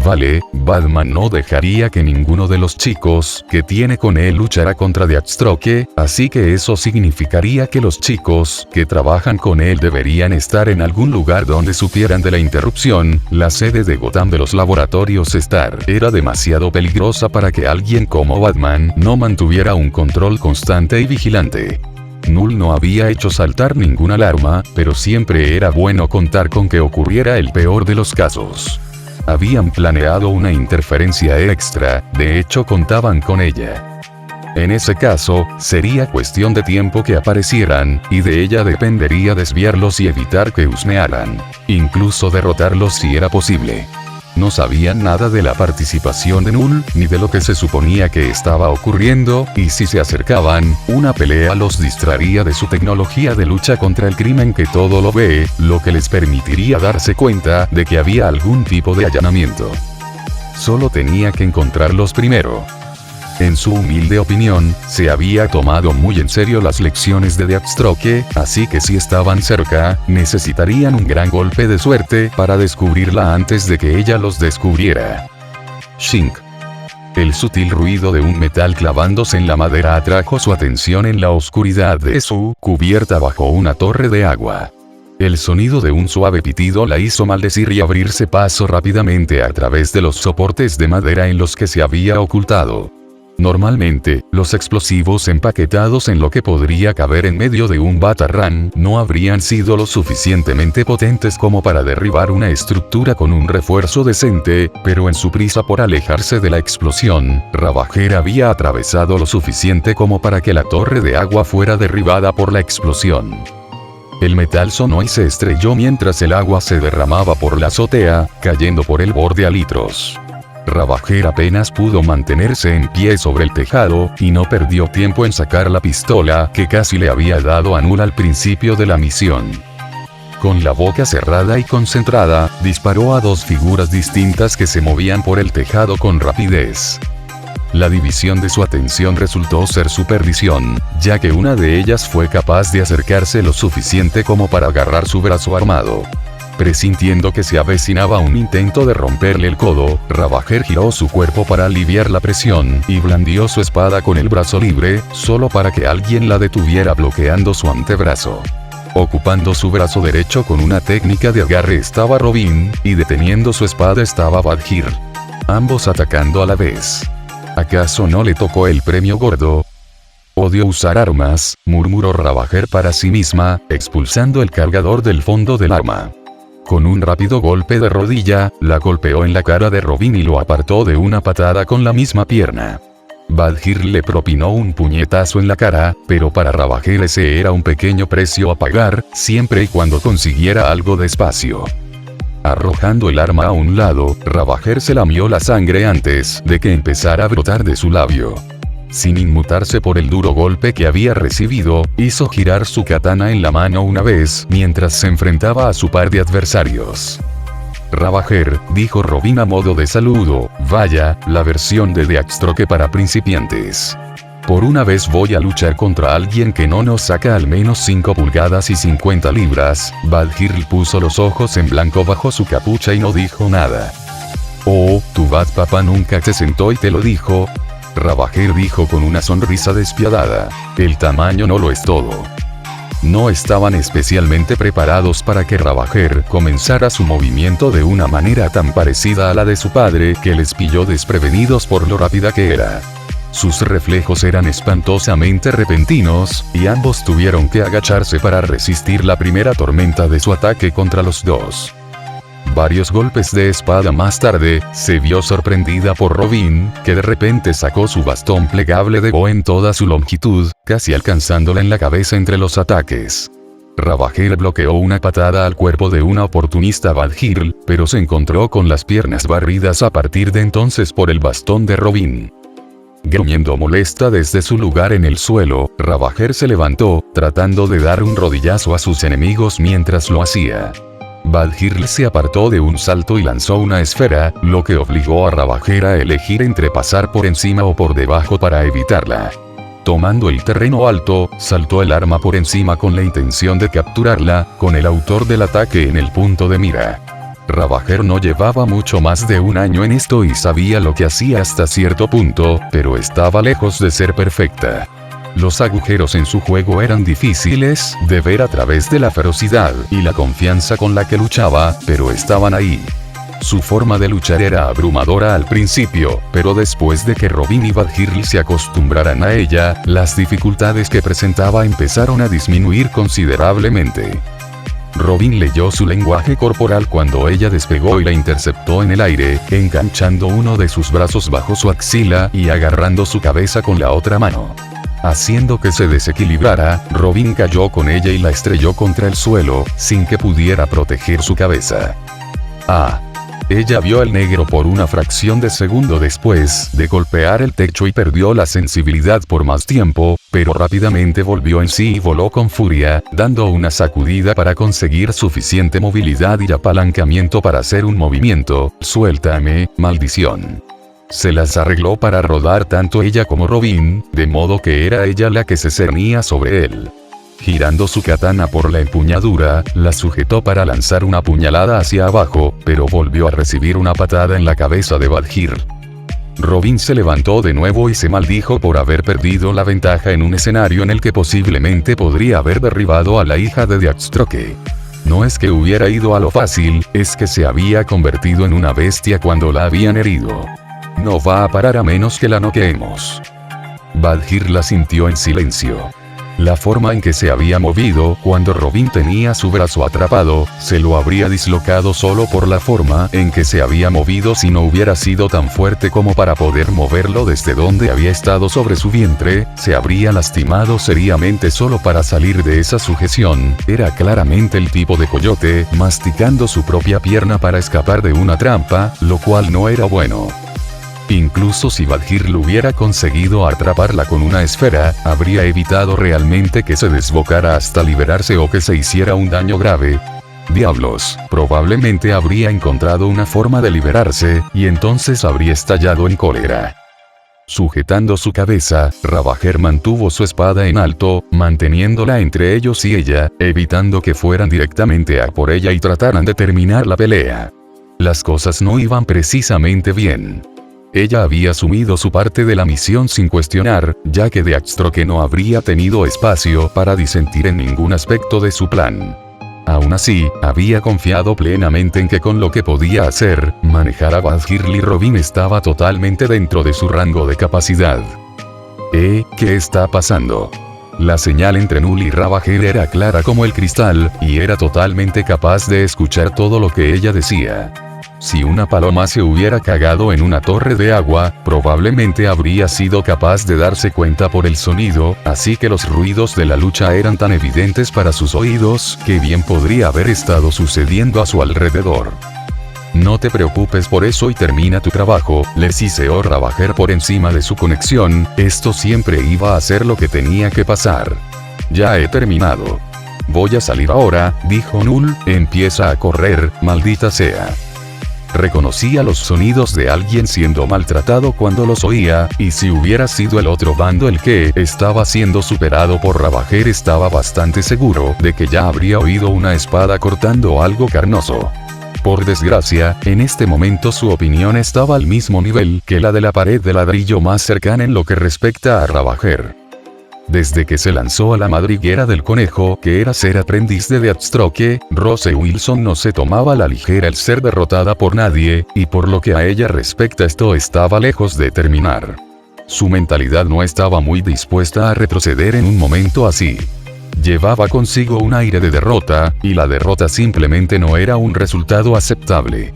«Vale, Batman no dejaría que ninguno de los chicos que tiene con él luchara contra Deathstroke, así que eso significaría que los chicos que trabajan con él deberían estar en algún lugar donde supieran de la interrupción. La sede de Gotham de los laboratorios Star era demasiado peligrosa para que alguien como Batman no mantuviera un control constante y vigilante. Null no había hecho saltar ninguna alarma, pero siempre era bueno contar con que ocurriera el peor de los casos. Habían planeado una interferencia extra, de hecho contaban con ella. En ese caso, sería cuestión de tiempo que aparecieran, y de ella dependería desviarlos y evitar que husmearan. Incluso derrotarlos si era posible. No sabían nada de la participación de Null, ni de lo que se suponía que estaba ocurriendo, y si se acercaban, una pelea los distraería de su tecnología de lucha contra el crimen que todo lo ve, lo que les permitiría darse cuenta de que había algún tipo de allanamiento. Solo tenía que encontrarlos primero. En su humilde opinión, se había tomado muy en serio las lecciones de Deathstroke, así que si estaban cerca, necesitarían un gran golpe de suerte para descubrirla antes de que ella los descubriera. Shink. El sutil ruido de un metal clavándose en la madera atrajo su atención en la oscuridad de su cubierta bajo una torre de agua. El sonido de un suave pitido la hizo maldecir y abrirse paso rápidamente a través de los soportes de madera en los que se había ocultado. Normalmente, los explosivos empaquetados en lo que podría caber en medio de un batarrán no habrían sido lo suficientemente potentes como para derribar una estructura con un refuerzo decente, pero en su prisa por alejarse de la explosión, Ravager había atravesado lo suficiente como para que la torre de agua fuera derribada por la explosión. El metal sonó y se estrelló mientras el agua se derramaba por la azotea, cayendo por el borde a litros. Ravager apenas pudo mantenerse en pie sobre el tejado, y no perdió tiempo en sacar la pistola que casi le había dado a Null al principio de la misión. Con la boca cerrada y concentrada, disparó a dos figuras distintas que se movían por el tejado con rapidez. La división de su atención resultó ser su perdición, ya que una de ellas fue capaz de acercarse lo suficiente como para agarrar su brazo armado. Presintiendo que se avecinaba un intento de romperle el codo, Ravager giró su cuerpo para aliviar la presión y blandió su espada con el brazo libre, solo para que alguien la detuviera bloqueando su antebrazo. Ocupando su brazo derecho con una técnica de agarre estaba Robin, y deteniendo su espada estaba Badhir. Ambos atacando a la vez. ¿Acaso no le tocó el premio gordo? Odio usar armas, murmuró Ravager para sí misma, expulsando el cargador del fondo del arma. Con un rápido golpe de rodilla, la golpeó en la cara de Robin y lo apartó de una patada con la misma pierna. Badhir le propinó un puñetazo en la cara, pero para Ravager ese era un pequeño precio a pagar, siempre y cuando consiguiera algo de espacio. Arrojando el arma a un lado, Ravager se lamió la sangre antes de que empezara a brotar de su labio. Sin inmutarse por el duro golpe que había recibido, hizo girar su katana en la mano una vez mientras se enfrentaba a su par de adversarios. Ravager, dijo Robin a modo de saludo, vaya, la versión de Deathstroke para principiantes. Por una vez voy a luchar contra alguien que no nos saca al menos 5 pulgadas y 50 libras, Badhir puso los ojos en blanco bajo su capucha y no dijo nada. Oh, tu Bad Papa nunca te sentó y te lo dijo. Ravager dijo con una sonrisa despiadada, el tamaño no lo es todo. No estaban especialmente preparados para que Ravager comenzara su movimiento de una manera tan parecida a la de su padre que les pilló desprevenidos por lo rápida que era. Sus reflejos eran espantosamente repentinos, y ambos tuvieron que agacharse para resistir la primera tormenta de su ataque contra los dos. Varios golpes de espada más tarde, se vio sorprendida por Robin, que de repente sacó su bastón plegable de Bo en toda su longitud, casi alcanzándola en la cabeza entre los ataques. Ravager bloqueó una patada al cuerpo de una oportunista Badhir, pero se encontró con las piernas barridas a partir de entonces por el bastón de Robin. Gruñendo molesta desde su lugar en el suelo, Ravager se levantó, tratando de dar un rodillazo a sus enemigos mientras lo hacía. Badhir se apartó de un salto y lanzó una esfera, lo que obligó a Ravager a elegir entre pasar por encima o por debajo para evitarla. Tomando el terreno alto, saltó el arma por encima con la intención de capturarla, con el autor del ataque en el punto de mira. Ravager no llevaba mucho más de un año en esto y sabía lo que hacía hasta cierto punto, pero estaba lejos de ser perfecta. Los agujeros en su juego eran difíciles de ver a través de la ferocidad y la confianza con la que luchaba, pero estaban ahí. Su forma de luchar era abrumadora al principio, pero después de que Robin y Badhir se acostumbraran a ella, las dificultades que presentaba empezaron a disminuir considerablemente. Robin leyó su lenguaje corporal cuando ella despegó y la interceptó en el aire, enganchando uno de sus brazos bajo su axila y agarrando su cabeza con la otra mano. Haciendo que se desequilibrara, Robin cayó con ella y la estrelló contra el suelo, sin que pudiera proteger su cabeza. Ella vio el negro por una fracción de segundo después de golpear el techo y perdió la sensibilidad por más tiempo, pero rápidamente volvió en sí y voló con furia, dando una sacudida para conseguir suficiente movilidad y apalancamiento para hacer un movimiento. Suéltame, maldición. Se las arregló para rodar tanto ella como Robin, de modo que era ella la que se cernía sobre él. Girando su katana por la empuñadura, la sujetó para lanzar una puñalada hacia abajo, pero volvió a recibir una patada en la cabeza de Badhir. Robin se levantó de nuevo y se maldijo por haber perdido la ventaja en un escenario en el que posiblemente podría haber derribado a la hija de Deathstroke. No es que hubiera ido a lo fácil, es que se había convertido en una bestia cuando la habían herido. No va a parar a menos que la noqueemos. Badhir la sintió en silencio. La forma en que se había movido cuando Robin tenía su brazo atrapado, se lo habría dislocado solo por la forma en que se había movido si no hubiera sido tan fuerte como para poder moverlo desde donde había estado sobre su vientre, se habría lastimado seriamente solo para salir de esa sujeción. Era claramente el tipo de coyote, masticando su propia pierna para escapar de una trampa, lo cual no era bueno. Incluso si Badhir lo hubiera conseguido atraparla con una esfera, habría evitado realmente que se desbocara hasta liberarse o que se hiciera un daño grave. Diablos, probablemente habría encontrado una forma de liberarse, y entonces habría estallado en cólera. Sujetando su cabeza, Ravager mantuvo su espada en alto, manteniéndola entre ellos y ella, evitando que fueran directamente a por ella y trataran de terminar la pelea. Las cosas no iban precisamente bien. Ella había asumido su parte de la misión sin cuestionar, ya que Deathstroke no habría tenido espacio para disentir en ningún aspecto de su plan. Aún así, había confiado plenamente en que con lo que podía hacer, manejar a Badhir y Robin estaba totalmente dentro de su rango de capacidad. ¿Qué está pasando? La señal entre Null y Ravager era clara como el cristal, y era totalmente capaz de escuchar todo lo que ella decía. Si una paloma se hubiera cagado en una torre de agua, probablemente habría sido capaz de darse cuenta por el sonido, así que los ruidos de la lucha eran tan evidentes para sus oídos, que bien podría haber estado sucediendo a su alrededor. No te preocupes por eso y termina tu trabajo, le siseó Ravager por encima de su conexión, esto siempre iba a ser lo que tenía que pasar. Ya he terminado. Voy a salir ahora, dijo Null, empieza a correr, maldita sea. Reconocía los sonidos de alguien siendo maltratado cuando los oía, y si hubiera sido el otro bando el que estaba siendo superado por Ravager, estaba bastante seguro de que ya habría oído una espada cortando algo carnoso. Por desgracia, en este momento su opinión estaba al mismo nivel que la de la pared de ladrillo más cercana en lo que respecta a Ravager. Desde que se lanzó a la madriguera del conejo, que era ser aprendiz de Deathstroke, Rose Wilson no se tomaba a la ligera el ser derrotada por nadie, y por lo que a ella respecta esto estaba lejos de terminar. Su mentalidad no estaba muy dispuesta a retroceder en un momento así. Llevaba consigo un aire de derrota, y la derrota simplemente no era un resultado aceptable.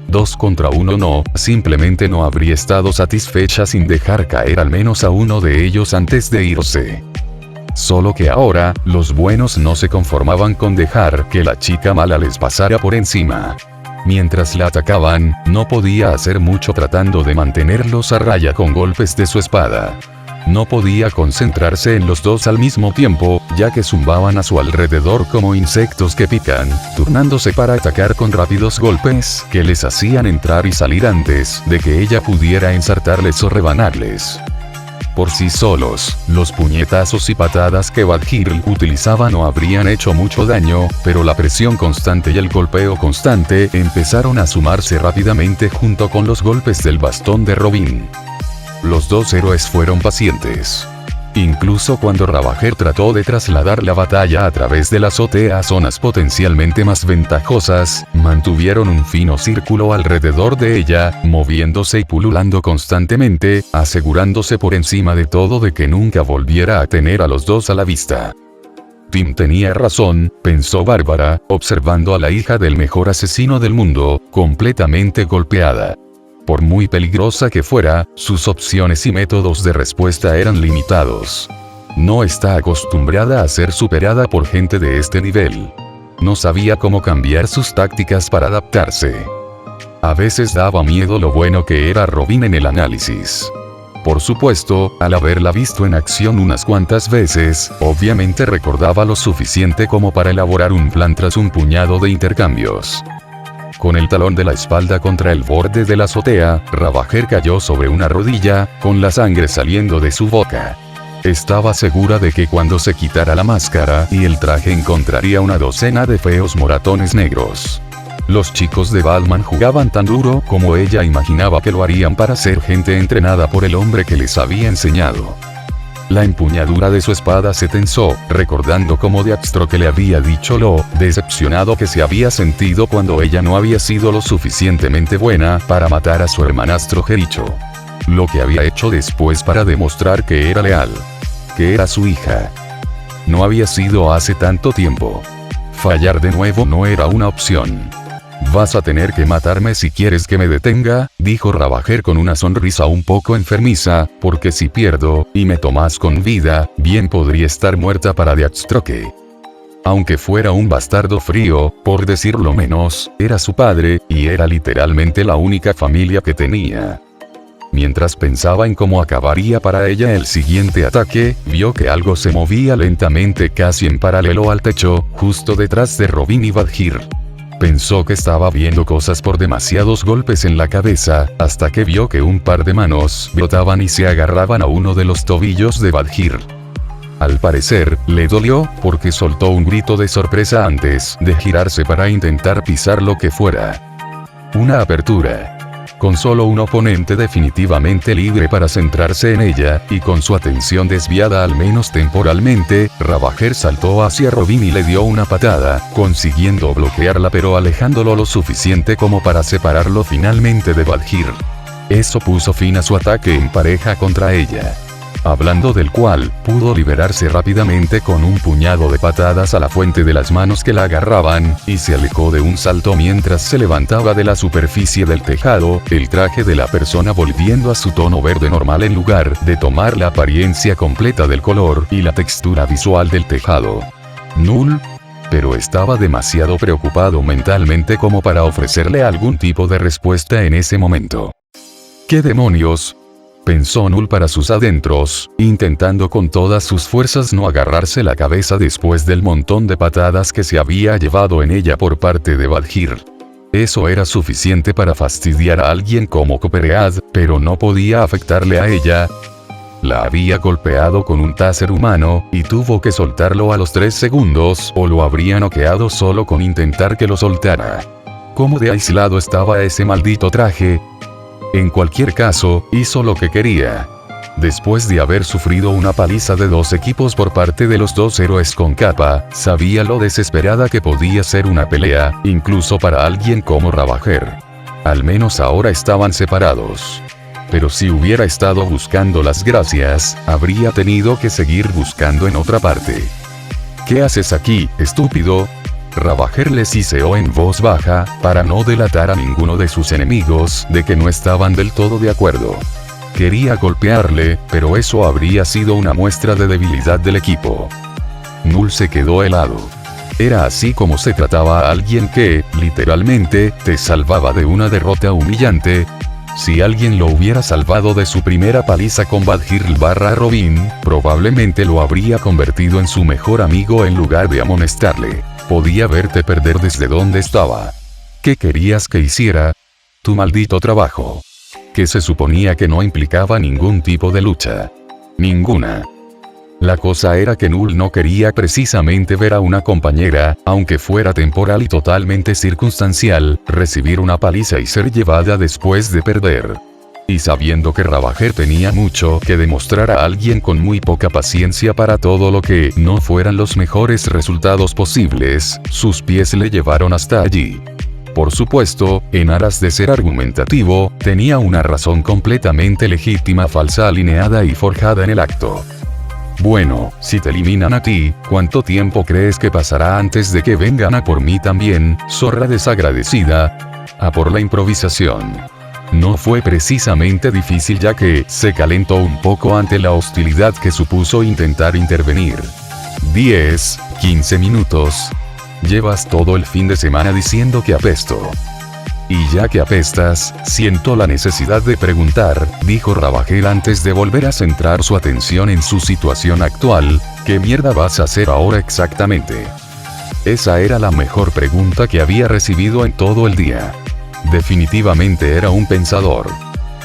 2 contra 1 no, simplemente no habría estado satisfecha sin dejar caer al menos a uno de ellos antes de irse. Solo que ahora, los buenos no se conformaban con dejar que la chica mala les pasara por encima. Mientras la atacaban, no podía hacer mucho tratando de mantenerlos a raya con golpes de su espada. No podía concentrarse en los dos al mismo tiempo, ya que zumbaban a su alrededor como insectos que pican, turnándose para atacar con rápidos golpes que les hacían entrar y salir antes de que ella pudiera ensartarles o rebanarles. Por sí solos, los puñetazos y patadas que Badhir utilizaba no habrían hecho mucho daño, pero la presión constante y el golpeo constante empezaron a sumarse rápidamente junto con los golpes del bastón de Robin. Los dos héroes fueron pacientes. Incluso cuando Ravager trató de trasladar la batalla a través de la azotea a zonas potencialmente más ventajosas, mantuvieron un fino círculo alrededor de ella, moviéndose y pululando constantemente, asegurándose por encima de todo de que nunca volviera a tener a los dos a la vista. Tim tenía razón, pensó Bárbara, observando a la hija del mejor asesino del mundo, completamente golpeada. Por muy peligrosa que fuera, sus opciones y métodos de respuesta eran limitados. No está acostumbrada a ser superada por gente de este nivel. No sabía cómo cambiar sus tácticas para adaptarse. A veces daba miedo lo bueno que era Robin en el análisis. Por supuesto, al haberla visto en acción unas cuantas veces, obviamente recordaba lo suficiente como para elaborar un plan tras un puñado de intercambios. Con el talón de la espalda contra el borde de la azotea, Ravager cayó sobre una rodilla, con la sangre saliendo de su boca. Estaba segura de que cuando se quitara la máscara y el traje encontraría una docena de feos moratones negros. Los chicos de Batman jugaban tan duro como ella imaginaba que lo harían para ser gente entrenada por el hombre que les había enseñado. La empuñadura de su espada se tensó, recordando cómo Deathstroke le había dicho lo decepcionado que se había sentido cuando ella no había sido lo suficientemente buena para matar a su hermanastro Jericho. Lo que había hecho después para demostrar que era leal. Que era su hija. No había sido hace tanto tiempo. Fallar de nuevo no era una opción. «Vas a tener que matarme si quieres que me detenga», dijo Ravager con una sonrisa un poco enfermiza, «porque si pierdo, y me tomas con vida, bien podría estar muerta para Deathstroke». Aunque fuera un bastardo frío, por decirlo menos, era su padre, y era literalmente la única familia que tenía. Mientras pensaba en cómo acabaría para ella el siguiente ataque, vio que algo se movía lentamente casi en paralelo al techo, justo detrás de Robin y Badhir. Pensó que estaba viendo cosas por demasiados golpes en la cabeza, hasta que vio que un par de manos brotaban y se agarraban a uno de los tobillos de Badhir. Al parecer, le dolió, porque soltó un grito de sorpresa antes de girarse para intentar pisar lo que fuera. Una apertura. Con solo un oponente definitivamente libre para centrarse en ella, y con su atención desviada al menos temporalmente, Ravager saltó hacia Robin y le dio una patada, consiguiendo bloquearla pero alejándolo lo suficiente como para separarlo finalmente de Badhir. Eso puso fin a su ataque en pareja contra ella. Hablando del cual, pudo liberarse rápidamente con un puñado de patadas a la fuente de las manos que la agarraban, y se alejó de un salto mientras se levantaba de la superficie del tejado, el traje de la persona volviendo a su tono verde normal en lugar de tomar la apariencia completa del color y la textura visual del tejado. Null, pero estaba demasiado preocupado mentalmente como para ofrecerle algún tipo de respuesta en ese momento. ¿Qué demonios?, pensó Null para sus adentros, intentando con todas sus fuerzas no agarrarse la cabeza después del montón de patadas que se había llevado en ella por parte de Badhir. Eso era suficiente para fastidiar a alguien como Copperhead, pero no podía afectarle a ella. La había golpeado con un taser humano, y tuvo que soltarlo a los 3 segundos o lo habría noqueado solo con intentar que lo soltara. ¿Cómo de aislado estaba ese maldito traje? En cualquier caso, hizo lo que quería. Después de haber sufrido una paliza de 2 equipos por parte de los 2 héroes con capa, sabía lo desesperada que podía ser una pelea, incluso para alguien como Ravager. Al menos ahora estaban separados. Pero si hubiera estado buscando las gracias, habría tenido que seguir buscando en otra parte. ¿Qué haces aquí, estúpido?, Ravager le siseó en voz baja, para no delatar a ninguno de sus enemigos de que no estaban del todo de acuerdo. Quería golpearle, pero eso habría sido una muestra de debilidad del equipo. Null se quedó helado. Era así como se trataba a alguien que, literalmente, te salvaba de una derrota humillante. Si alguien lo hubiera salvado de su primera paliza con Badhir/Robin, probablemente lo habría convertido en su mejor amigo en lugar de amonestarle. Podía verte perder desde donde estaba. ¿Qué querías que hiciera? Tu maldito trabajo. Que se suponía que no implicaba ningún tipo de lucha. Ninguna. La cosa era que Null no quería precisamente ver a una compañera, aunque fuera temporal y totalmente circunstancial, recibir una paliza y ser llevada después de perder. Y sabiendo que Ravager tenía mucho que demostrar a alguien con muy poca paciencia para todo lo que no fueran los mejores resultados posibles, sus pies le llevaron hasta allí. Por supuesto, en aras de ser argumentativo, tenía una razón completamente legítima falsa alineada y forjada en el acto. Bueno, si te eliminan a ti, ¿cuánto tiempo crees que pasará antes de que vengan a por mí también, zorra desagradecida? A por la improvisación. No fue precisamente difícil ya que se calentó un poco ante la hostilidad que supuso intentar intervenir. 10, 15 minutos. Llevas todo el fin de semana diciendo que apesto. Y ya que apestas, siento la necesidad de preguntar, dijo Ravager antes de volver a centrar su atención en su situación actual, ¿qué mierda vas a hacer ahora exactamente? Esa era la mejor pregunta que había recibido en todo el día. Definitivamente era un pensador.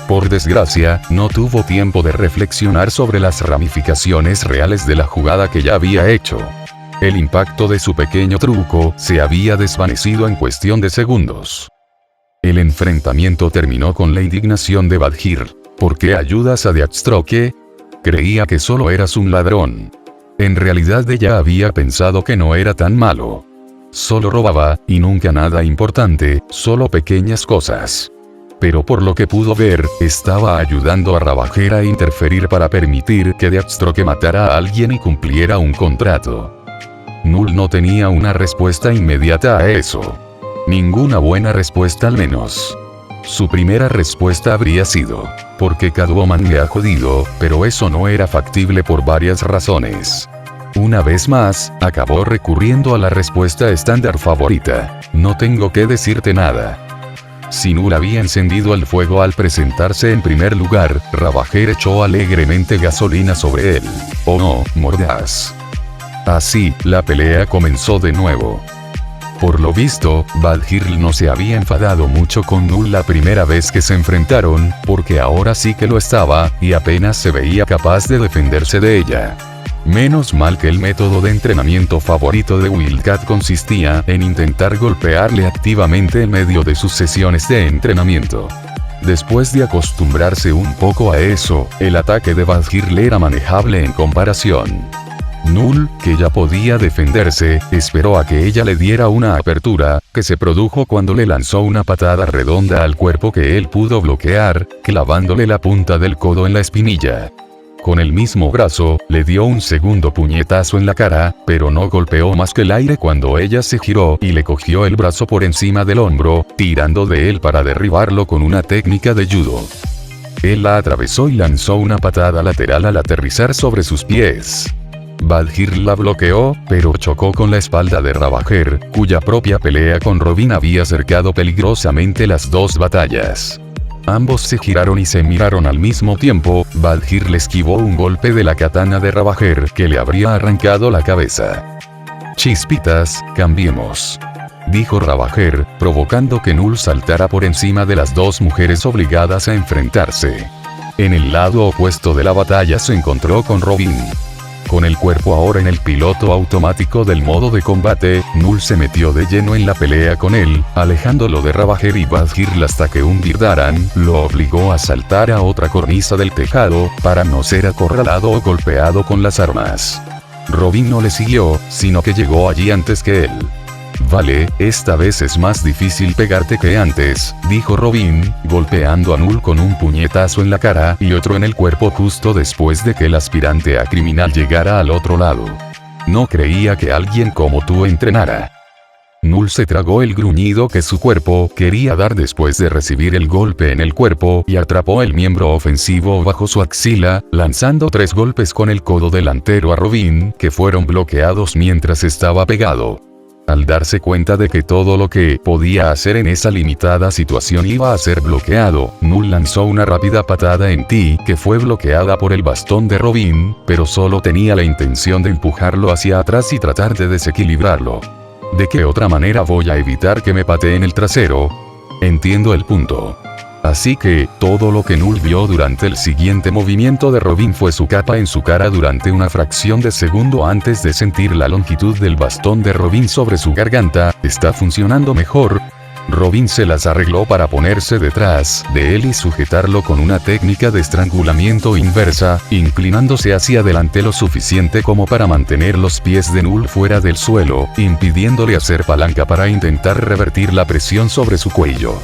Por desgracia, no tuvo tiempo de reflexionar sobre las ramificaciones reales de la jugada que ya había hecho. El impacto de su pequeño truco se había desvanecido en cuestión de segundos. El enfrentamiento terminó con la indignación de Badhir. ¿Por qué ayudas a Deathstroke? Creía que solo eras un ladrón. En realidad ella había pensado que no era tan malo. Solo robaba, y nunca nada importante, solo pequeñas cosas. Pero por lo que pudo ver, estaba ayudando a Ravager a interferir para permitir que Deathstroke matara a alguien y cumpliera un contrato. Null no tenía una respuesta inmediata a eso. Ninguna buena respuesta al menos. Su primera respuesta habría sido, porque Catwoman me ha jodido, pero eso no era factible por varias razones. Una vez más, acabó recurriendo a la respuesta estándar favorita: no tengo que decirte nada. Si Null había encendido el fuego al presentarse en primer lugar, Ravager echó alegremente gasolina sobre él. Oh no, mordaz. Así, la pelea comenzó de nuevo. Por lo visto, Badhirl no se había enfadado mucho con Null la primera vez que se enfrentaron, porque ahora sí que lo estaba, y apenas se veía capaz de defenderse de ella. Menos mal que el método de entrenamiento favorito de Wildcat consistía en intentar golpearle activamente en medio de sus sesiones de entrenamiento. Después de acostumbrarse un poco a eso, el ataque de Badhirl era manejable en comparación. Null, que ya podía defenderse, esperó a que ella le diera una apertura, que se produjo cuando le lanzó una patada redonda al cuerpo que él pudo bloquear, clavándole la punta del codo en la espinilla. Con el mismo brazo, le dio un segundo puñetazo en la cara, pero no golpeó más que el aire cuando ella se giró y le cogió el brazo por encima del hombro, tirando de él para derribarlo con una técnica de judo. Él la atravesó y lanzó una patada lateral al aterrizar sobre sus pies. Badhirl la bloqueó, pero chocó con la espalda de Ravager, cuya propia pelea con Robin había acercado peligrosamente las dos batallas. Ambos se giraron y se miraron al mismo tiempo. Badhirl esquivó un golpe de la katana de Ravager que le habría arrancado la cabeza. Chispitas, cambiemos, dijo Ravager, provocando que Null saltara por encima de las dos mujeres obligadas a enfrentarse. En el lado opuesto de la batalla se encontró con Robin. Con el cuerpo ahora en el piloto automático del modo de combate, Null se metió de lleno en la pelea con él, alejándolo de Ravager y Badhirl hasta que un Birdaran lo obligó a saltar a otra cornisa del tejado, para no ser acorralado o golpeado con las armas. Robin no le siguió, sino que llegó allí antes que él. Vale, esta vez es más difícil pegarte que antes, dijo Robin, golpeando a Null con un puñetazo en la cara y otro en el cuerpo justo después de que el aspirante a criminal llegara al otro lado. No creía que alguien como tú entrenara. Null se tragó el gruñido que su cuerpo quería dar después de recibir el golpe en el cuerpo y atrapó el miembro ofensivo bajo su axila, lanzando 3 golpes con el codo delantero a Robin, que fueron bloqueados mientras estaba pegado. Al darse cuenta de que todo lo que podía hacer en esa limitada situación iba a ser bloqueado, Null lanzó una rápida patada en ti que fue bloqueada por el bastón de Robin, pero solo tenía la intención de empujarlo hacia atrás y tratar de desequilibrarlo. ¿De qué otra manera voy a evitar que me pateen el trasero? Entiendo el punto. Así que, todo lo que Null vio durante el siguiente movimiento de Robin fue su capa en su cara durante una fracción de segundo antes de sentir la longitud del bastón de Robin sobre su garganta. ¿Está funcionando mejor? Robin se las arregló para ponerse detrás de él y sujetarlo con una técnica de estrangulamiento inversa, inclinándose hacia adelante lo suficiente como para mantener los pies de Null fuera del suelo, impidiéndole hacer palanca para intentar revertir la presión sobre su cuello.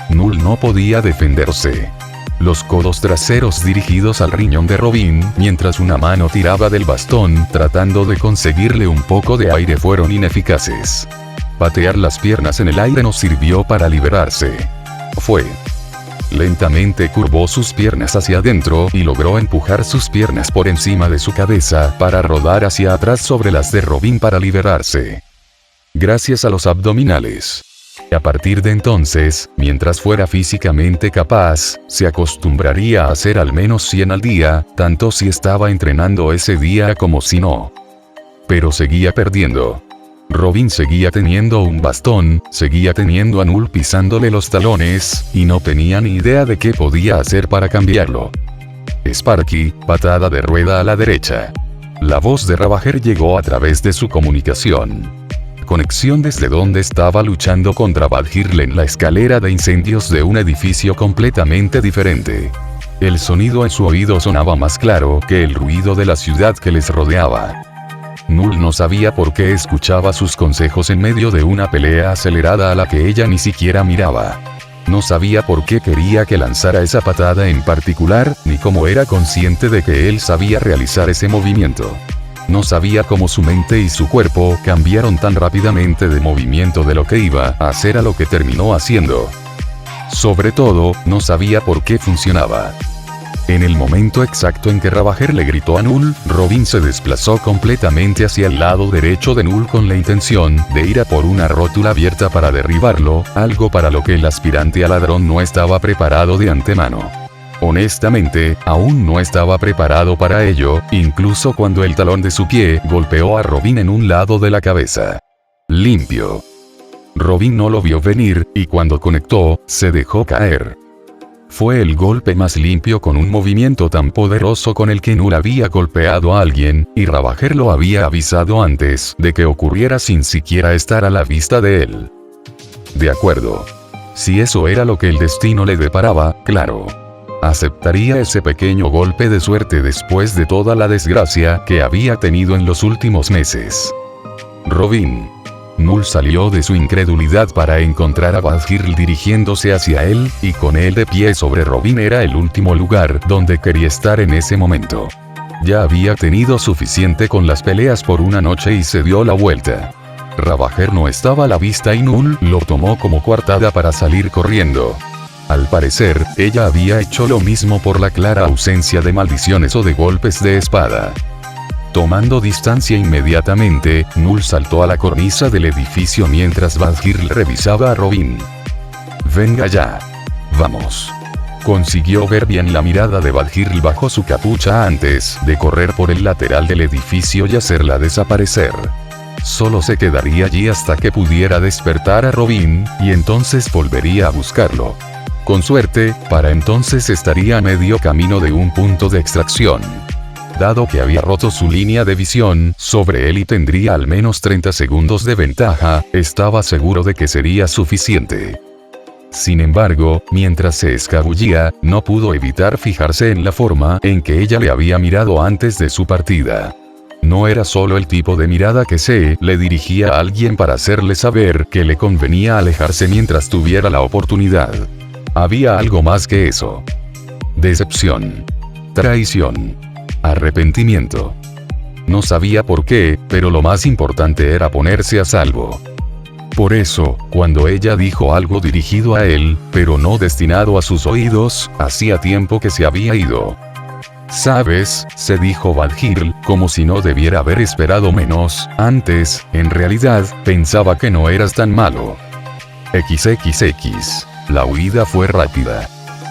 Null no podía defenderse. Los codos traseros dirigidos al riñón de Robin, mientras una mano tiraba del bastón, tratando de conseguirle un poco de aire, fueron ineficaces. Patear las piernas en el aire no sirvió para liberarse. Lentamente curvó sus piernas hacia adentro y logró empujar sus piernas por encima de su cabeza para rodar hacia atrás sobre las de Robin para liberarse. Gracias a los abdominales. A partir de entonces, mientras fuera físicamente capaz, se acostumbraría a hacer al menos 100 al día, tanto si estaba entrenando ese día como si no. Pero seguía perdiendo. Robin seguía teniendo un bastón, seguía teniendo a Null pisándole los talones, y no tenía ni idea de qué podía hacer para cambiarlo. Sparky, patada de rueda a la derecha. La voz de Ravager llegó a través de su comunicación. Conexión desde donde estaba luchando contra Badhirl en la escalera de incendios de un edificio completamente diferente. El sonido en su oído sonaba más claro que el ruido de la ciudad que les rodeaba. Null no sabía por qué escuchaba sus consejos en medio de una pelea acelerada a la que ella ni siquiera miraba. No sabía por qué quería que lanzara esa patada en particular, ni cómo era consciente de que él sabía realizar ese movimiento. No sabía cómo su mente y su cuerpo cambiaron tan rápidamente de movimiento de lo que iba a hacer a lo que terminó haciendo. Sobre todo, no sabía por qué funcionaba. En el momento exacto en que Ravager le gritó a Null, Robin se desplazó completamente hacia el lado derecho de Null con la intención de ir a por una rótula abierta para derribarlo, algo para lo que el aspirante a ladrón no estaba preparado de antemano. Honestamente, aún no estaba preparado para ello, incluso cuando el talón de su pie golpeó a Robin en un lado de la cabeza. Limpio. Robin no lo vio venir, y cuando conectó, se dejó caer. Fue el golpe más limpio con un movimiento tan poderoso con el que Null había golpeado a alguien, y Ravager lo había avisado antes de que ocurriera sin siquiera estar a la vista de él. De acuerdo. Si eso era lo que el destino le deparaba, claro. Aceptaría ese pequeño golpe de suerte después de toda la desgracia que había tenido en los últimos meses. Robin. Null salió de su incredulidad para encontrar a Badhirl dirigiéndose hacia él, y con él de pie sobre Robin era el último lugar donde quería estar en ese momento. Ya había tenido suficiente con las peleas por una noche y se dio la vuelta. Ravager no estaba a la vista y Null lo tomó como coartada para salir corriendo. Al parecer, ella había hecho lo mismo por la clara ausencia de maldiciones o de golpes de espada. Tomando distancia inmediatamente, Null saltó a la cornisa del edificio mientras Badhirl revisaba a Robin. «Venga ya. Vamos». Consiguió ver bien la mirada de Badhirl bajo su capucha antes de correr por el lateral del edificio y hacerla desaparecer. Solo se quedaría allí hasta que pudiera despertar a Robin, y entonces volvería a buscarlo. Con suerte, para entonces estaría a medio camino de un punto de extracción. Dado que había roto su línea de visión sobre él y tendría al menos 30 segundos de ventaja, estaba seguro de que sería suficiente. Sin embargo, mientras se escabullía, no pudo evitar fijarse en la forma en que ella le había mirado antes de su partida. No era solo el tipo de mirada que se le dirigía a alguien para hacerle saber que le convenía alejarse mientras tuviera la oportunidad. Había algo más que eso. Decepción. Traición. Arrepentimiento. No sabía por qué, pero lo más importante era ponerse a salvo. Por eso, cuando ella dijo algo dirigido a él, pero no destinado a sus oídos, hacía tiempo que se había ido. «¿Sabes?», se dijo Badhirl, como si no debiera haber esperado menos, antes, en realidad, pensaba que no eras tan malo. XXX. La huida fue rápida.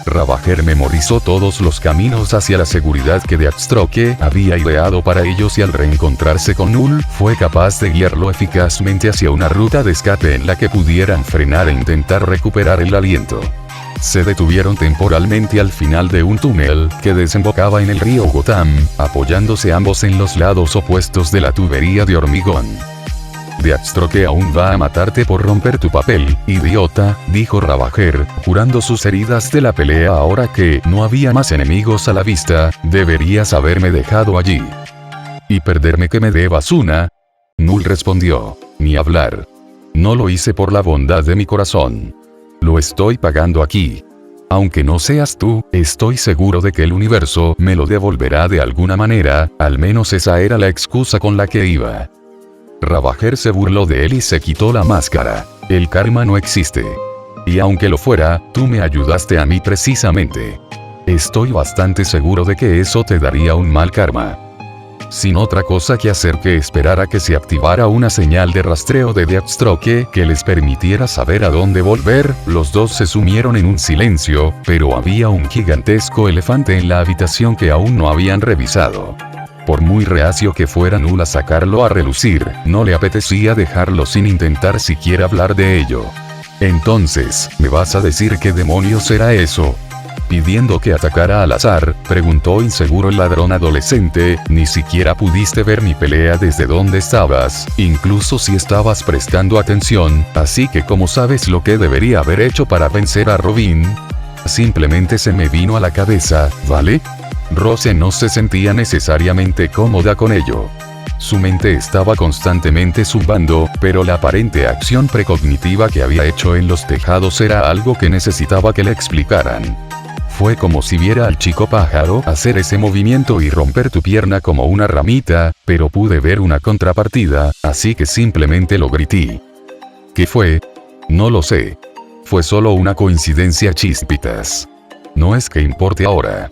Ravager memorizó todos los caminos hacia la seguridad que Deathstroke había ideado para ellos y al reencontrarse con Null, fue capaz de guiarlo eficazmente hacia una ruta de escape en la que pudieran frenar e intentar recuperar el aliento. Se detuvieron temporalmente al final de un túnel que desembocaba en el río Gotham, apoyándose ambos en los lados opuestos de la tubería de hormigón. «Deathstroke aún va a matarte por romper tu papel, idiota», dijo Ravager, curando sus heridas de la pelea. «Ahora que no había más enemigos a la vista, deberías haberme dejado allí. ¿Y perderme que me debas una?». Null respondió: «Ni hablar. No lo hice por la bondad de mi corazón. Lo estoy pagando aquí. Aunque no seas tú, estoy seguro de que el universo me lo devolverá de alguna manera, al menos esa era la excusa con la que iba». Ravager se burló de él y se quitó la máscara. «El karma no existe. Y aunque lo fuera, tú me ayudaste a mí precisamente. Estoy bastante seguro de que eso te daría un mal karma». Sin otra cosa que hacer que esperar a que se activara una señal de rastreo de Deathstroke que les permitiera saber a dónde volver, los dos se sumieron en un silencio, pero había un gigantesco elefante en la habitación que aún no habían revisado. Por muy reacio que fuera Null a sacarlo a relucir, no le apetecía dejarlo sin intentar siquiera hablar de ello. «Entonces, ¿me vas a decir qué demonios era eso?». Pidiendo que atacara al azar, preguntó inseguro el ladrón adolescente. «Ni siquiera pudiste ver mi pelea desde donde estabas, incluso si estabas prestando atención, así que ¿cómo sabes lo que debería haber hecho para vencer a Robin?». Simplemente se me vino a la cabeza, ¿vale? Rose no se sentía necesariamente cómoda con ello. Su mente estaba constantemente zumbando, pero la aparente acción precognitiva que había hecho en los tejados era algo que necesitaba que le explicaran. Fue como si viera al chico pájaro hacer ese movimiento y romper tu pierna como una ramita, pero pude ver una contrapartida, así que simplemente lo grité. ¿Qué fue? No lo sé. Fue solo una coincidencia chispitas. No es que importe ahora.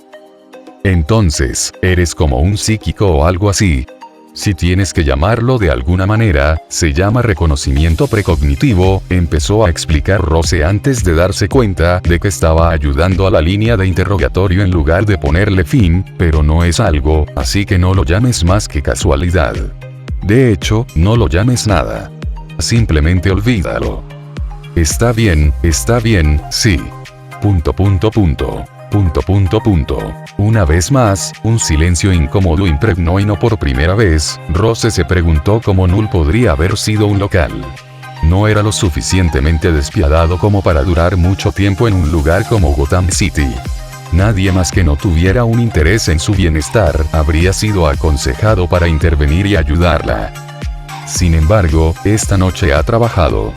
Entonces, ¿eres como un psíquico o algo así? Si tienes que llamarlo de alguna manera, se llama reconocimiento precognitivo, empezó a explicar Rose antes de darse cuenta de que estaba ayudando a la línea de interrogatorio en lugar de ponerle fin, pero no es algo, así que no lo llames más que casualidad. De hecho, no lo llames nada. Simplemente olvídalo. Está bien, sí. Una vez más, un silencio incómodo impregnó y no por primera vez, Rose se preguntó cómo Null podría haber sido un local. No era lo suficientemente despiadado como para durar mucho tiempo en un lugar como Gotham City. Nadie más que no tuviera un interés en su bienestar habría sido aconsejado para intervenir y ayudarla. Sin embargo, esta noche ha trabajado.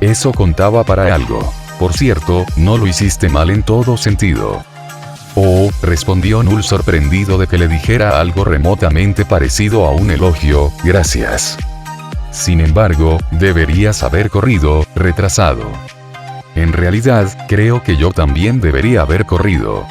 Eso contaba para algo. Por cierto, no lo hiciste mal en todo sentido. Oh, respondió Null sorprendido de que le dijera algo remotamente parecido a un elogio, gracias. Sin embargo, deberías haber corrido, retrasado. En realidad, creo que yo también debería haber corrido.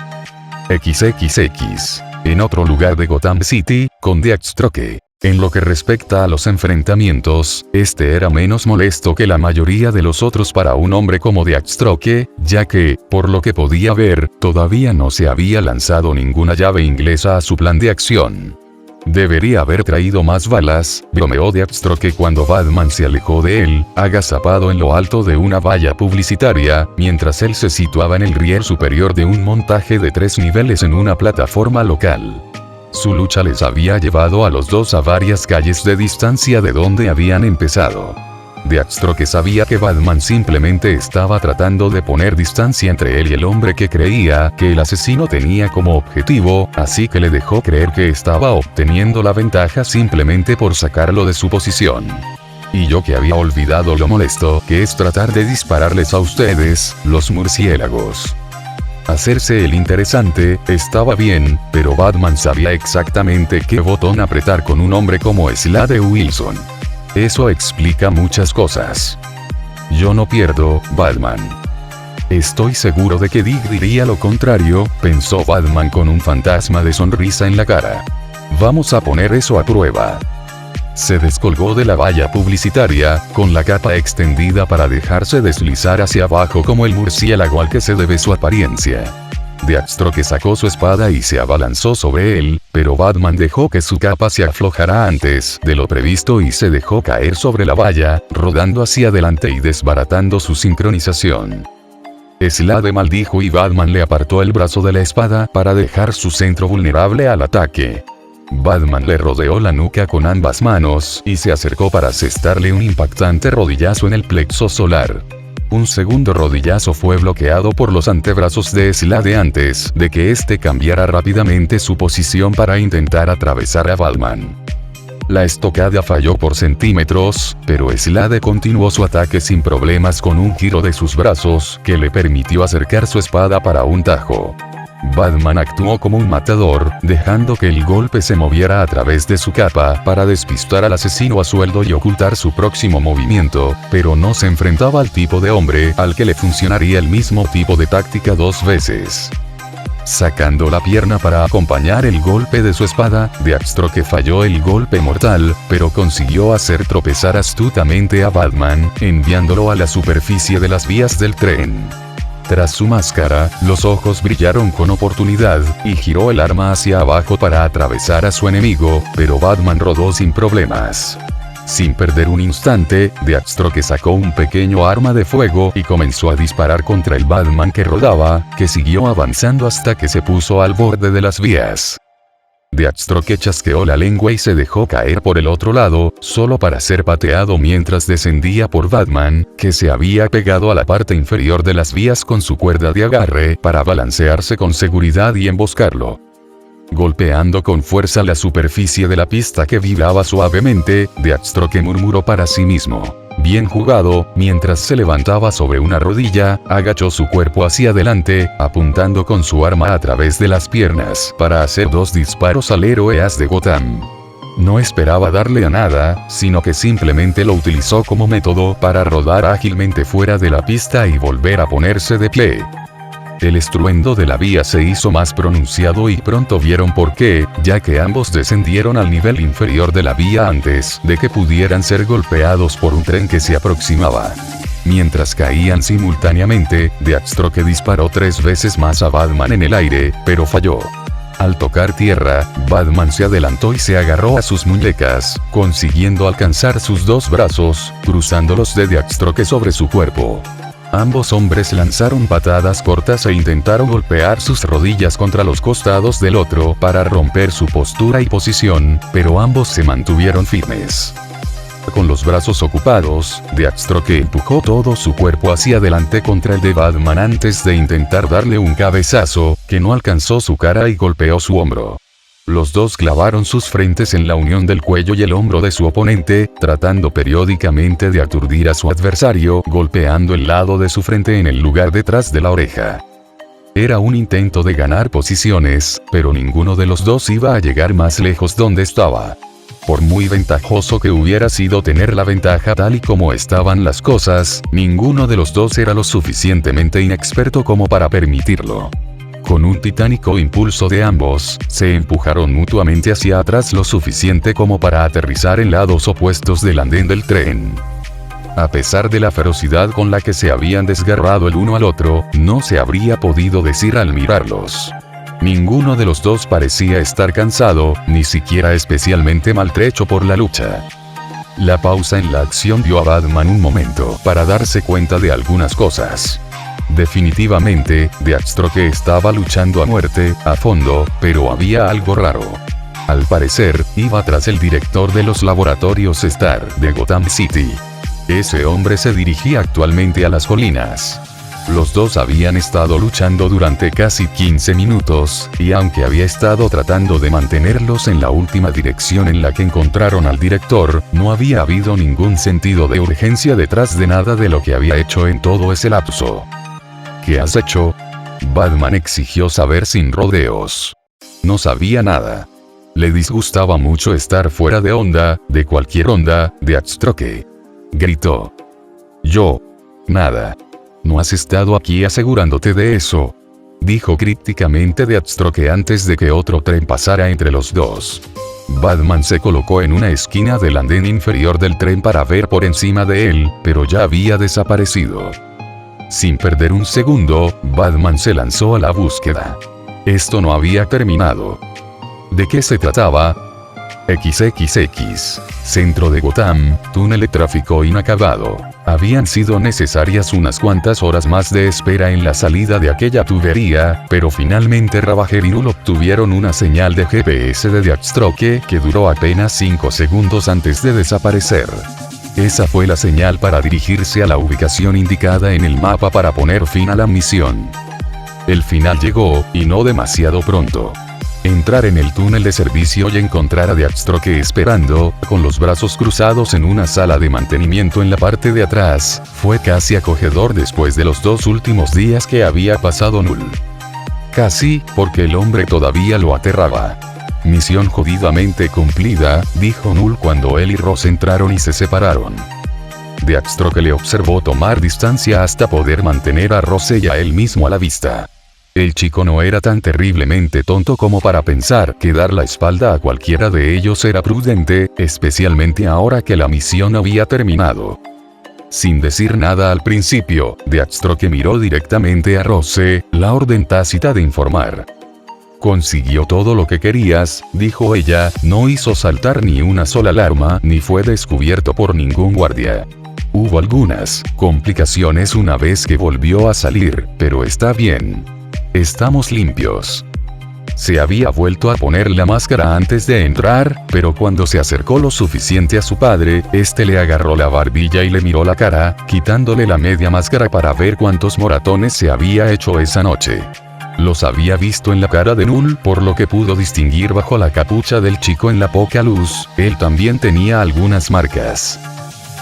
XXX. En otro lugar de Gotham City, con Deathstroke. En lo que respecta a los enfrentamientos, este era menos molesto que la mayoría de los otros para un hombre como Deathstroke, ya que, por lo que podía ver, todavía no se había lanzado ninguna llave inglesa a su plan de acción. Debería haber traído más balas, bromeó Deathstroke cuando Batman se alejó de él, agazapado en lo alto de una valla publicitaria, mientras él se situaba en el riel superior de un montaje de 3 niveles en una plataforma local. Su lucha les había llevado a los dos a varias calles de distancia de donde habían empezado. Deathstroke sabía que Batman simplemente estaba tratando de poner distancia entre él y el hombre que creía que el asesino tenía como objetivo, así que le dejó creer que estaba obteniendo la ventaja simplemente por sacarlo de su posición. Y yo que había olvidado lo molesto que es tratar de dispararles a ustedes, los murciélagos. Hacerse el interesante, estaba bien, pero Batman sabía exactamente qué botón apretar con un hombre como Slade Wilson. Eso explica muchas cosas. Yo no pierdo, Batman. Estoy seguro de que Dick diría lo contrario, pensó Batman con un fantasma de sonrisa en la cara. Vamos a poner eso a prueba. Se descolgó de la valla publicitaria, con la capa extendida para dejarse deslizar hacia abajo como el murciélago al que se debe su apariencia. Deathstroke sacó su espada y se abalanzó sobre él, pero Batman dejó que su capa se aflojara antes de lo previsto y se dejó caer sobre la valla, rodando hacia adelante y desbaratando su sincronización. Slade maldijo y Batman le apartó el brazo de la espada para dejar su centro vulnerable al ataque. Batman le rodeó la nuca con ambas manos y se acercó para asestarle un impactante rodillazo en el plexo solar. Un segundo rodillazo fue bloqueado por los antebrazos de Slade antes de que éste cambiara rápidamente su posición para intentar atravesar a Batman. La estocada falló por centímetros, pero Slade continuó su ataque sin problemas con un giro de sus brazos que le permitió acercar su espada para un tajo. Batman actuó como un matador, dejando que el golpe se moviera a través de su capa para despistar al asesino a sueldo y ocultar su próximo movimiento, pero no se enfrentaba al tipo de hombre al que le funcionaría el mismo tipo de táctica 2 veces. Sacando la pierna para acompañar el golpe de su espada, Deathstroke falló el golpe mortal, pero consiguió hacer tropezar astutamente a Batman, enviándolo a la superficie de las vías del tren. Tras su máscara, los ojos brillaron con oportunidad, y giró el arma hacia abajo para atravesar a su enemigo, pero Batman rodó sin problemas. Sin perder un instante, Deathstroke sacó un pequeño arma de fuego y comenzó a disparar contra el Batman que rodaba, que siguió avanzando hasta que se puso al borde de las vías. Deathstroke chasqueó la lengua y se dejó caer por el otro lado, solo para ser pateado mientras descendía por Batman, que se había pegado a la parte inferior de las vías con su cuerda de agarre para balancearse con seguridad y emboscarlo. Golpeando con fuerza la superficie de la pista que vibraba suavemente, Deathstroke murmuró para sí mismo: bien jugado. Mientras se levantaba sobre una rodilla, agachó su cuerpo hacia adelante, apuntando con su arma a través de las piernas para hacer 2 disparos al héroe As de Gotham. No esperaba darle a nada, sino que simplemente lo utilizó como método para rodar ágilmente fuera de la pista y volver a ponerse de pie. El estruendo de la vía se hizo más pronunciado y pronto vieron por qué, ya que ambos descendieron al nivel inferior de la vía antes de que pudieran ser golpeados por un tren que se aproximaba. Mientras caían simultáneamente, Deathstroke disparó 3 veces más a Batman en el aire, pero falló. Al tocar tierra, Batman se adelantó y se agarró a sus muñecas, consiguiendo alcanzar sus 2 brazos, cruzándolos de Deathstroke sobre su cuerpo. Ambos hombres lanzaron patadas cortas e intentaron golpear sus rodillas contra los costados del otro para romper su postura y posición, pero ambos se mantuvieron firmes. Con los brazos ocupados, Deathstroke empujó todo su cuerpo hacia adelante contra el de Batman antes de intentar darle un cabezazo, que no alcanzó su cara y golpeó su hombro. Los dos clavaron sus frentes en la unión del cuello y el hombro de su oponente, tratando periódicamente de aturdir a su adversario, golpeando el lado de su frente en el lugar detrás de la oreja. Era un intento de ganar posiciones, pero ninguno de los dos iba a llegar más lejos donde estaba. Por muy ventajoso que hubiera sido tener la ventaja tal y como estaban las cosas, ninguno de los dos era lo suficientemente inexperto como para permitirlo. Con un titánico impulso de ambos, se empujaron mutuamente hacia atrás lo suficiente como para aterrizar en lados opuestos del andén del tren. A pesar de la ferocidad con la que se habían desgarrado el uno al otro, no se habría podido decir al mirarlos. Ninguno de los dos parecía estar cansado, ni siquiera especialmente maltrecho por la lucha. La pausa en la acción dio a Batman un momento para darse cuenta de algunas cosas. Definitivamente, Deathstroke estaba luchando a muerte, a fondo, pero había algo raro. Al parecer, iba tras el director de los laboratorios Star de Gotham City. Ese hombre se dirigía actualmente a las colinas. Los dos habían estado luchando durante casi 15 minutos, y aunque había estado tratando de mantenerlos en la última dirección en la que encontraron al director, no había habido ningún sentido de urgencia detrás de nada de lo que había hecho en todo ese lapso. ¿Qué has hecho? Batman exigió saber sin rodeos. No sabía nada. Le disgustaba mucho estar fuera de onda, de cualquier onda, Deathstroke. Gritó. Yo. Nada. No has estado aquí asegurándote de eso. Dijo crípticamente Deathstroke antes de que otro tren pasara entre los dos. Batman se colocó en una esquina del andén inferior del tren para ver por encima de él, pero ya había desaparecido. Sin perder un segundo, Batman se lanzó a la búsqueda. Esto no había terminado. ¿De qué se trataba? XXX. Centro de Gotham, túnel de tráfico inacabado. Habían sido necesarias unas cuantas horas más de espera en la salida de aquella tubería, pero finalmente Ravager y Null obtuvieron una señal de GPS de Deathstroke que duró apenas 5 segundos antes de desaparecer. Esa fue la señal para dirigirse a la ubicación indicada en el mapa para poner fin a la misión. El final llegó, y no demasiado pronto. Entrar en el túnel de servicio y encontrar a Deathstroke esperando, con los brazos cruzados en una sala de mantenimiento en la parte de atrás, fue casi acogedor después de los 2 últimos días que había pasado Null. Casi, porque el hombre todavía lo aterraba. Misión jodidamente cumplida, dijo Null cuando él y Ross entraron y se separaron. Deathstroke le observó tomar distancia hasta poder mantener a Ross y a él mismo a la vista. El chico no era tan terriblemente tonto como para pensar que dar la espalda a cualquiera de ellos era prudente, especialmente ahora que la misión había terminado. Sin decir nada al principio, Deathstroke miró directamente a Rose, la orden tácita de informar. Consiguió todo lo que querías, dijo ella, no hizo saltar ni una sola alarma ni fue descubierto por ningún guardia. Hubo algunas complicaciones una vez que volvió a salir, pero está bien. Estamos limpios. Se había vuelto a poner la máscara antes de entrar, pero cuando se acercó lo suficiente a su padre, este le agarró la barbilla y le miró la cara, quitándole la media máscara para ver cuántos moratones se había hecho esa noche. Los había visto en la cara de Null, por lo que pudo distinguir bajo la capucha del chico en la poca luz, él también tenía algunas marcas.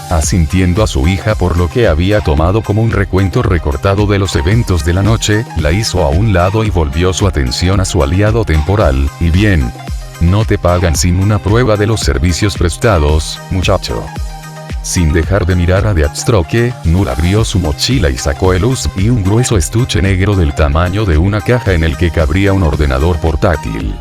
Asintiendo a su hija por lo que había tomado como un recuento recortado de los eventos de la noche, la hizo a un lado y volvió su atención a su aliado temporal. Y bien, no te pagan sin una prueba de los servicios prestados, muchacho. Sin dejar de mirar a Deathstroke, Null abrió su mochila y sacó el USB y un grueso estuche negro del tamaño de una caja en el que cabría un ordenador portátil.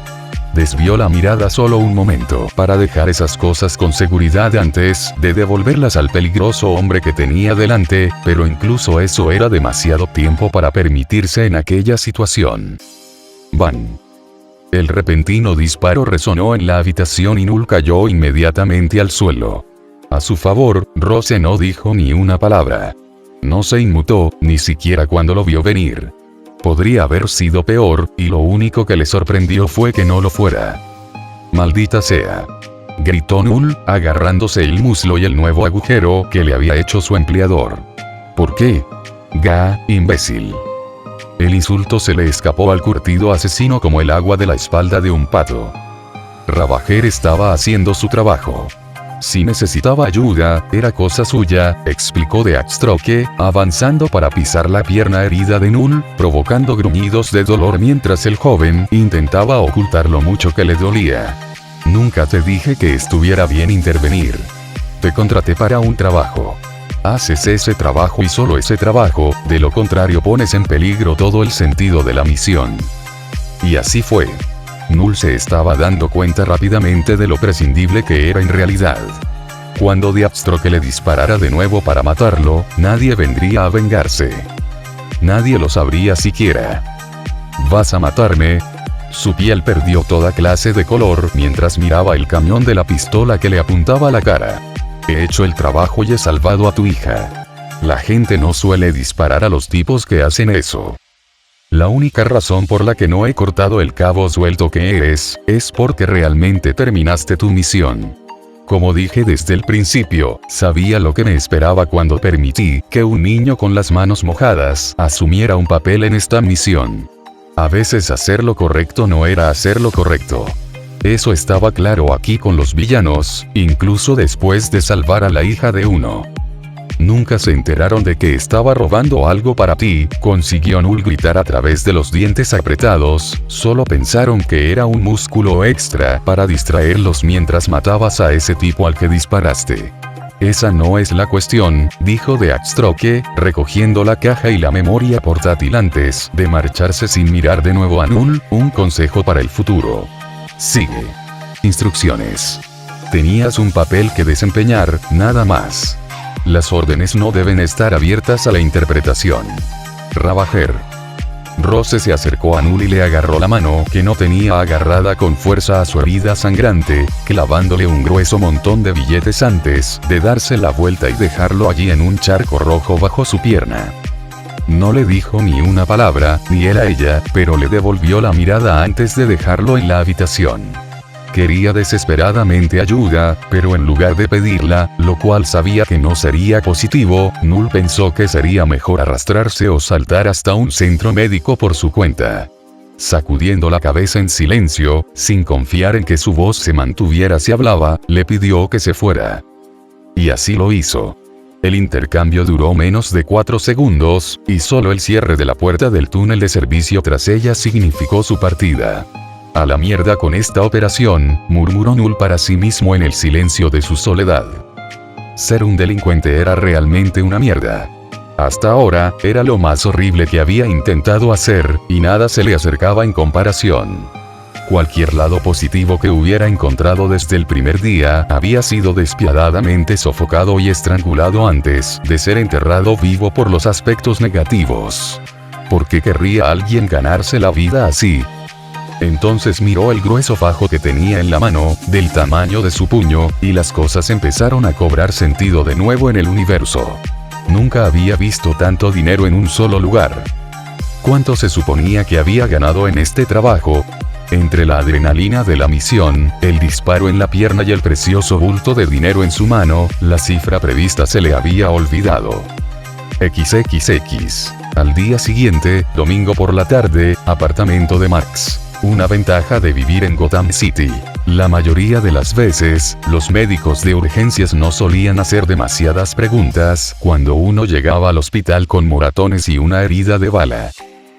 Desvió la mirada solo un momento para dejar esas cosas con seguridad antes de devolverlas al peligroso hombre que tenía delante, pero incluso eso era demasiado tiempo para permitirse en aquella situación. ¡Bang! El repentino disparo resonó en la habitación y Null cayó inmediatamente al suelo. A su favor, Rose no dijo ni una palabra. No se inmutó, ni siquiera cuando lo vio venir. Podría haber sido peor, y lo único que le sorprendió fue que no lo fuera. «Maldita sea», gritó Null, agarrándose el muslo y el nuevo agujero que le había hecho su empleador. «¿Por qué? Imbécil». El insulto se le escapó al curtido asesino como el agua de la espalda de un pato. Ravager estaba haciendo su trabajo. Si necesitaba ayuda, era cosa suya, explicó Deathstroke, avanzando para pisar la pierna herida de Null, provocando gruñidos de dolor mientras el joven intentaba ocultar lo mucho que le dolía. Nunca te dije que estuviera bien intervenir. Te contraté para un trabajo. Haces ese trabajo y solo ese trabajo, de lo contrario pones en peligro todo el sentido de la misión. Y así fue. Null se estaba dando cuenta rápidamente de lo prescindible que era en realidad. Cuando Deathstroke le disparara de nuevo para matarlo, nadie vendría a vengarse. Nadie lo sabría siquiera. ¿Vas a matarme? Su piel perdió toda clase de color mientras miraba el cañón de la pistola que le apuntaba a la cara. He hecho el trabajo y he salvado a tu hija. La gente no suele disparar a los tipos que hacen eso. La única razón por la que no he cortado el cabo suelto que eres, es porque realmente terminaste tu misión. Como dije desde el principio, sabía lo que me esperaba cuando permití que un niño con las manos mojadas asumiera un papel en esta misión. A veces hacer lo correcto no era hacer lo correcto. Eso estaba claro aquí con los villanos, incluso después de salvar a la hija de uno. Nunca se enteraron de que estaba robando algo para ti, consiguió Null gritar a través de los dientes apretados, solo pensaron que era un músculo extra para distraerlos mientras matabas a ese tipo al que disparaste. Esa no es la cuestión, dijo Deathstroke, recogiendo la caja y la memoria portátil antes de marcharse sin mirar de nuevo a Null, un consejo para el futuro. Sigue. Instrucciones. Tenías un papel que desempeñar, nada más. Las órdenes no deben estar abiertas a la interpretación. Ravager. Rose se acercó a Null y le agarró la mano que no tenía agarrada con fuerza a su herida sangrante, clavándole un grueso montón de billetes antes de darse la vuelta y dejarlo allí en un charco rojo bajo su pierna. No le dijo ni una palabra, ni él a ella, pero le devolvió la mirada antes de dejarlo en la habitación. Quería desesperadamente ayuda, pero en lugar de pedirla, lo cual sabía que no sería positivo, Null pensó que sería mejor arrastrarse o saltar hasta un centro médico por su cuenta. Sacudiendo la cabeza en silencio, sin confiar en que su voz se mantuviera si hablaba, le pidió que se fuera. Y así lo hizo. El intercambio duró menos de 4 segundos, y solo el cierre de la puerta del túnel de servicio tras ella significó su partida. A la mierda con esta operación, murmuró Null para sí mismo en el silencio de su soledad. Ser un delincuente era realmente una mierda. Hasta ahora, era lo más horrible que había intentado hacer, y nada se le acercaba en comparación. Cualquier lado positivo que hubiera encontrado desde el primer día había sido despiadadamente sofocado y estrangulado antes de ser enterrado vivo por los aspectos negativos. ¿Por qué querría alguien ganarse la vida así? Entonces miró el grueso fajo que tenía en la mano, del tamaño de su puño, y las cosas empezaron a cobrar sentido de nuevo en el universo. Nunca había visto tanto dinero en un solo lugar. ¿Cuánto se suponía que había ganado en este trabajo? Entre la adrenalina de la misión, el disparo en la pierna y el precioso bulto de dinero en su mano, la cifra prevista se le había olvidado. XXX. Al día siguiente, domingo por la tarde, apartamento de Max. Una ventaja de vivir en Gotham City. La mayoría de las veces, los médicos de urgencias no solían hacer demasiadas preguntas cuando uno llegaba al hospital con moratones y una herida de bala.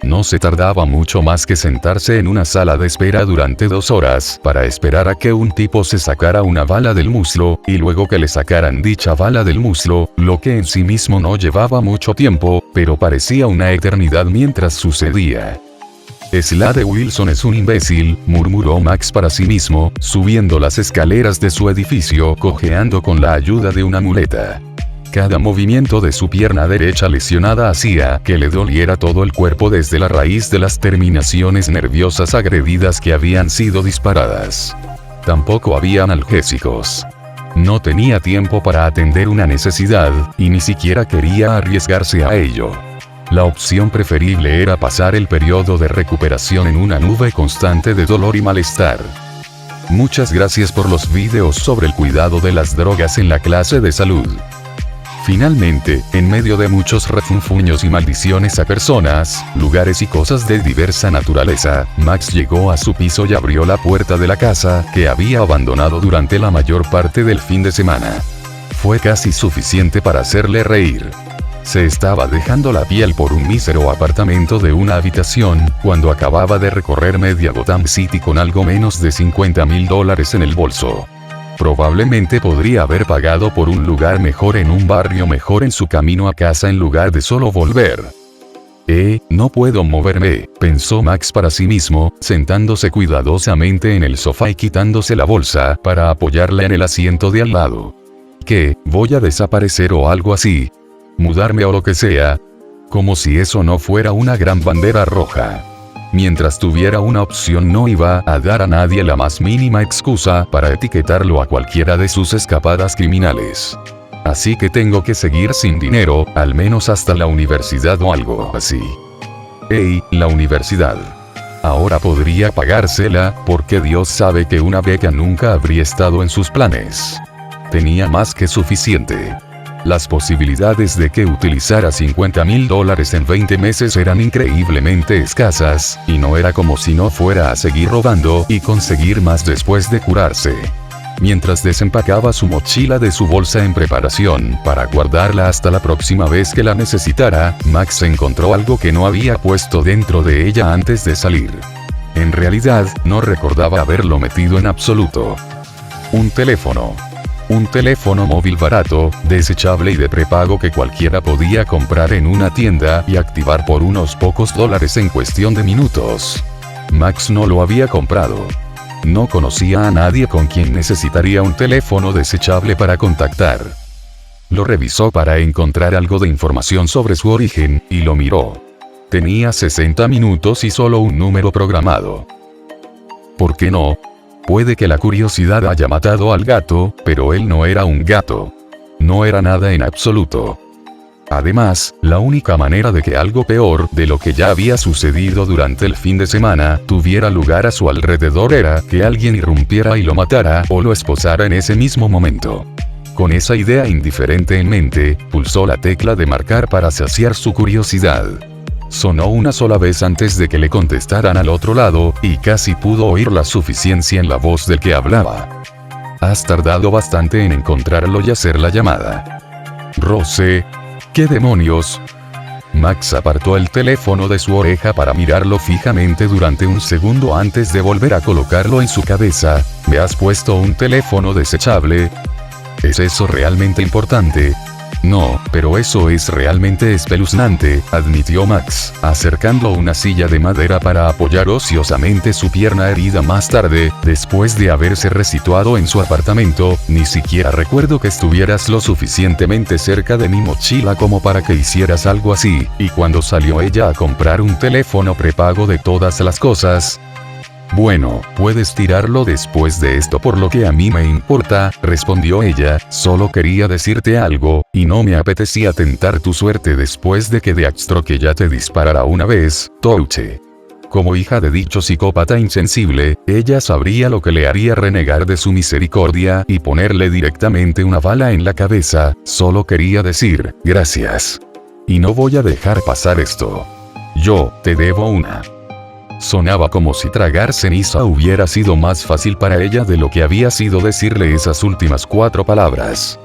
No se tardaba mucho más que sentarse en una sala de espera durante 2 horas para esperar a que un tipo se sacara una bala del muslo, y luego que le sacaran dicha bala del muslo, lo que en sí mismo no llevaba mucho tiempo, pero parecía una eternidad mientras sucedía. Slade Wilson es un imbécil, murmuró Max para sí mismo, subiendo las escaleras de su edificio cojeando con la ayuda de una muleta. Cada movimiento de su pierna derecha lesionada hacía que le doliera todo el cuerpo desde la raíz de las terminaciones nerviosas agredidas que habían sido disparadas. Tampoco había analgésicos. No tenía tiempo para atender una necesidad, y ni siquiera quería arriesgarse a ello. La opción preferible era pasar el periodo de recuperación en una nube constante de dolor y malestar. Muchas gracias por los videos sobre el cuidado de las drogas en la clase de salud. Finalmente, en medio de muchos refunfuños y maldiciones a personas, lugares y cosas de diversa naturaleza, Max llegó a su piso y abrió la puerta de la casa que había abandonado durante la mayor parte del fin de semana. Fue casi suficiente para hacerle reír. Se estaba dejando la piel por un mísero apartamento de una habitación, cuando acababa de recorrer media Gotham City con algo menos de $50,000 en el bolso. Probablemente podría haber pagado por un lugar mejor en un barrio mejor en su camino a casa en lugar de solo volver. No puedo moverme, pensó Max para sí mismo, sentándose cuidadosamente en el sofá y quitándose la bolsa para apoyarla en el asiento de al lado. ¿Qué? ¿Voy a desaparecer o algo así? ¿Mudarme o lo que sea? Como si eso no fuera una gran bandera roja. Mientras tuviera una opción no iba a dar a nadie la más mínima excusa para etiquetarlo a cualquiera de sus escapadas criminales. Así que tengo que seguir sin dinero, al menos hasta la universidad o algo así. La universidad. Ahora podría pagársela, porque Dios sabe que una beca nunca habría estado en sus planes. Tenía más que suficiente. Las posibilidades de que utilizara $50,000 en 20 meses eran increíblemente escasas, y no era como si no fuera a seguir robando y conseguir más después de curarse. Mientras desempacaba su mochila de su bolsa en preparación para guardarla hasta la próxima vez que la necesitara, Max encontró algo que no había puesto dentro de ella antes de salir. En realidad, no recordaba haberlo metido en absoluto. Un teléfono. Un teléfono móvil barato, desechable y de prepago que cualquiera podía comprar en una tienda y activar por unos pocos dólares en cuestión de minutos. Max no lo había comprado. No conocía a nadie con quien necesitaría un teléfono desechable para contactar. Lo revisó para encontrar algo de información sobre su origen, y lo miró. Tenía 60 minutos y solo un número programado. ¿Por qué no? Puede que la curiosidad haya matado al gato, pero él no era un gato. No era nada en absoluto. Además, la única manera de que algo peor de lo que ya había sucedido durante el fin de semana tuviera lugar a su alrededor era que alguien irrumpiera y lo matara o lo esposara en ese mismo momento. Con esa idea indiferente en mente, pulsó la tecla de marcar para saciar su curiosidad. Sonó una sola vez antes de que le contestaran al otro lado, y casi pudo oír la suficiencia en la voz del que hablaba. Has tardado bastante en encontrarlo y hacer la llamada. Rose. ¿Qué demonios? Max apartó el teléfono de su oreja para mirarlo fijamente durante un segundo antes de volver a colocarlo en su cabeza. ¿Me has puesto un teléfono desechable? ¿Es eso realmente importante? No, pero eso es realmente espeluznante, admitió Max, acercando una silla de madera para apoyar ociosamente su pierna herida más tarde, después de haberse resituado en su apartamento. Ni siquiera recuerdo que estuvieras lo suficientemente cerca de mi mochila como para que hicieras algo así, y cuando salió ella a comprar un teléfono prepago de todas las cosas. Bueno, puedes tirarlo después de esto por lo que a mí me importa, respondió ella, solo quería decirte algo, y no me apetecía tentar tu suerte después de que Deathstroke ya te disparara una vez, Touche. Como hija de dicho psicópata insensible, ella sabría lo que le haría renegar de su misericordia y ponerle directamente una bala en la cabeza. Solo quería decir, gracias. Y no voy a dejar pasar esto. Yo, te debo una. Sonaba como si tragar ceniza hubiera sido más fácil para ella de lo que había sido decirle esas últimas 4 palabras.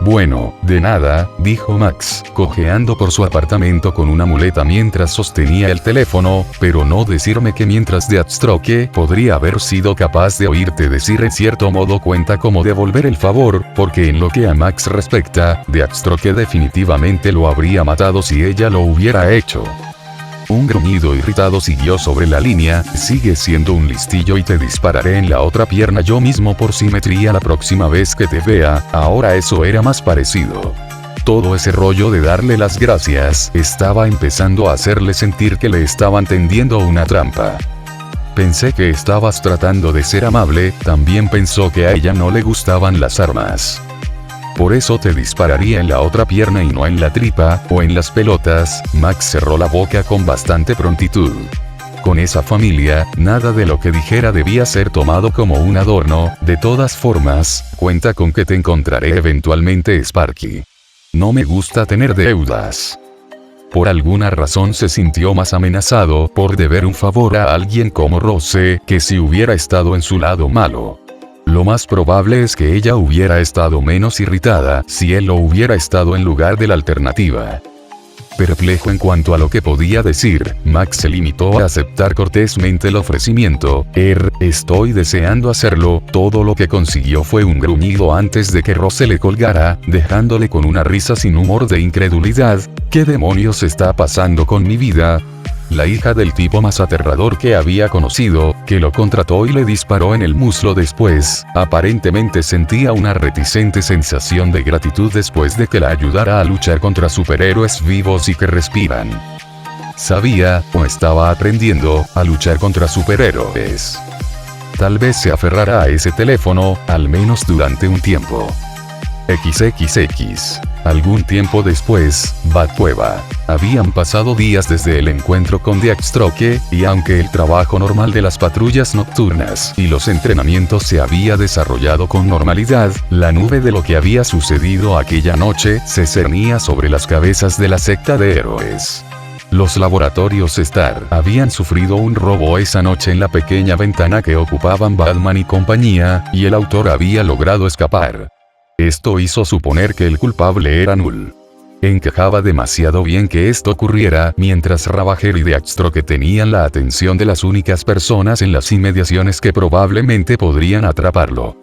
Bueno, de nada, dijo Max, cojeando por su apartamento con una muleta mientras sostenía el teléfono, pero no decirme que mientras Deathstroke podría haber sido capaz de oírte decir en cierto modo cuenta cómo devolver el favor, porque en lo que a Max respecta, Deathstroke definitivamente lo habría matado si ella lo hubiera hecho. Un gruñido irritado siguió sobre la línea, sigue siendo un listillo y te dispararé en la otra pierna yo mismo por simetría la próxima vez que te vea. Ahora eso era más parecido. Todo ese rollo de darle las gracias estaba empezando a hacerle sentir que le estaban tendiendo una trampa. Pensé que estabas tratando de ser amable, también pensó que a ella no le gustaban las armas. Por eso te dispararía en la otra pierna y no en la tripa, o en las pelotas. Max cerró la boca con bastante prontitud. Con esa familia, nada de lo que dijera debía ser tomado como un adorno. De todas formas, cuenta con que te encontraré eventualmente, Sparky. No me gusta tener deudas. Por alguna razón se sintió más amenazado por deber un favor a alguien como Rose, que si hubiera estado en su lado malo. Lo más probable es que ella hubiera estado menos irritada si él lo hubiera estado en lugar de la alternativa. Perplejo en cuanto a lo que podía decir, Max se limitó a aceptar cortésmente el ofrecimiento. Estoy deseando hacerlo. Todo lo que consiguió fue un gruñido antes de que Rose le colgara, dejándole con una risa sin humor de incredulidad. ¿Qué demonios está pasando con mi vida? La hija del tipo más aterrador que había conocido, que lo contrató y le disparó en el muslo después, aparentemente sentía una reticente sensación de gratitud después de que la ayudara a luchar contra superhéroes vivos y que respiran. Sabía, o estaba aprendiendo, a luchar contra superhéroes. Tal vez se aferrara a ese teléfono, al menos durante un tiempo. XXX. Algún tiempo después, Batcueva. Habían pasado días desde el encuentro con Deathstroke, y aunque el trabajo normal de las patrullas nocturnas y los entrenamientos se había desarrollado con normalidad, la nube de lo que había sucedido aquella noche se cernía sobre las cabezas de la secta de héroes. Los laboratorios Star habían sufrido un robo esa noche en la pequeña ventana que ocupaban Batman y compañía, y el autor había logrado escapar. Esto hizo suponer que el culpable era Null. Encajaba demasiado bien que esto ocurriera mientras Ravager y Deathstroke tenían la atención de las únicas personas en las inmediaciones que probablemente podrían atraparlo.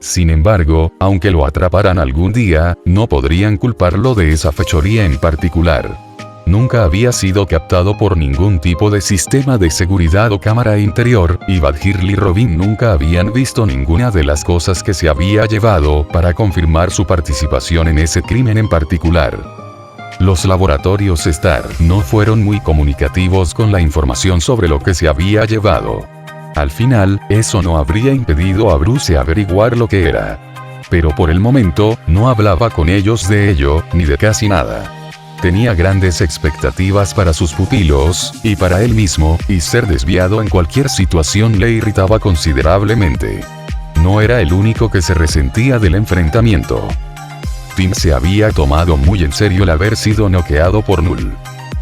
Sin embargo, aunque lo atraparan algún día, no podrían culparlo de esa fechoría en particular. Nunca había sido captado por ningún tipo de sistema de seguridad o cámara interior, y Badhirl y Robin nunca habían visto ninguna de las cosas que se había llevado para confirmar su participación en ese crimen en particular. Los laboratorios Star no fueron muy comunicativos con la información sobre lo que se había llevado. Al final, eso no habría impedido a Bruce averiguar lo que era. Pero por el momento, no hablaba con ellos de ello, ni de casi nada. Tenía grandes expectativas para sus pupilos, y para él mismo, y ser desviado en cualquier situación le irritaba considerablemente. No era el único que se resentía del enfrentamiento. Tim se había tomado muy en serio el haber sido noqueado por Null.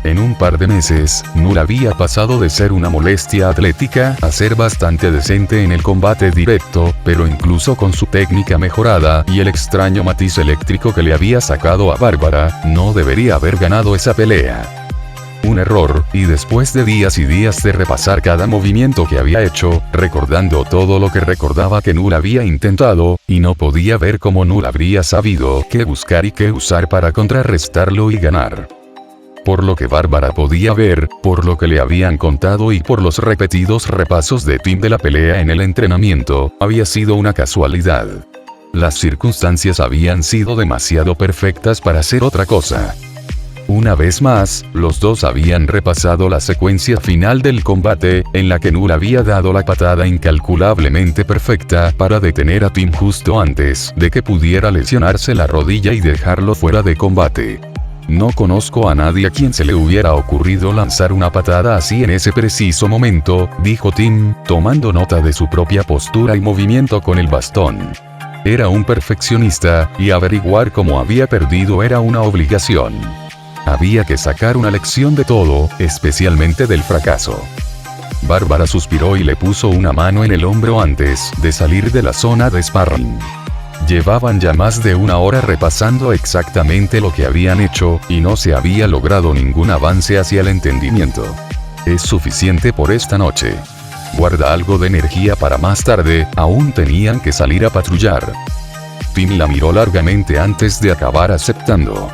En un par de meses, Null había pasado de ser una molestia atlética a ser bastante decente en el combate directo, pero incluso con su técnica mejorada y el extraño matiz eléctrico que le había sacado a Bárbara, no debería haber ganado esa pelea. Un error, y después de días y días de repasar cada movimiento que había hecho, recordando todo lo que recordaba que Null había intentado, y no podía ver cómo Null habría sabido qué buscar y qué usar para contrarrestarlo y ganar. Por lo que Bárbara podía ver, por lo que le habían contado y por los repetidos repasos de Tim de la pelea en el entrenamiento, había sido una casualidad. Las circunstancias habían sido demasiado perfectas para ser otra cosa. Una vez más, los dos habían repasado la secuencia final del combate, en la que Null había dado la patada incalculablemente perfecta para detener a Tim justo antes de que pudiera lesionarse la rodilla y dejarlo fuera de combate. No conozco a nadie a quien se le hubiera ocurrido lanzar una patada así en ese preciso momento, dijo Tim, tomando nota de su propia postura y movimiento con el bastón. Era un perfeccionista, y averiguar cómo había perdido era una obligación. Había que sacar una lección de todo, especialmente del fracaso. Bárbara suspiró y le puso una mano en el hombro antes de salir de la zona de sparring. Llevaban ya más de una hora repasando exactamente lo que habían hecho, y no se había logrado ningún avance hacia el entendimiento. Es suficiente por esta noche. Guarda algo de energía para más tarde, aún tenían que salir a patrullar. Tim la miró largamente antes de acabar aceptando.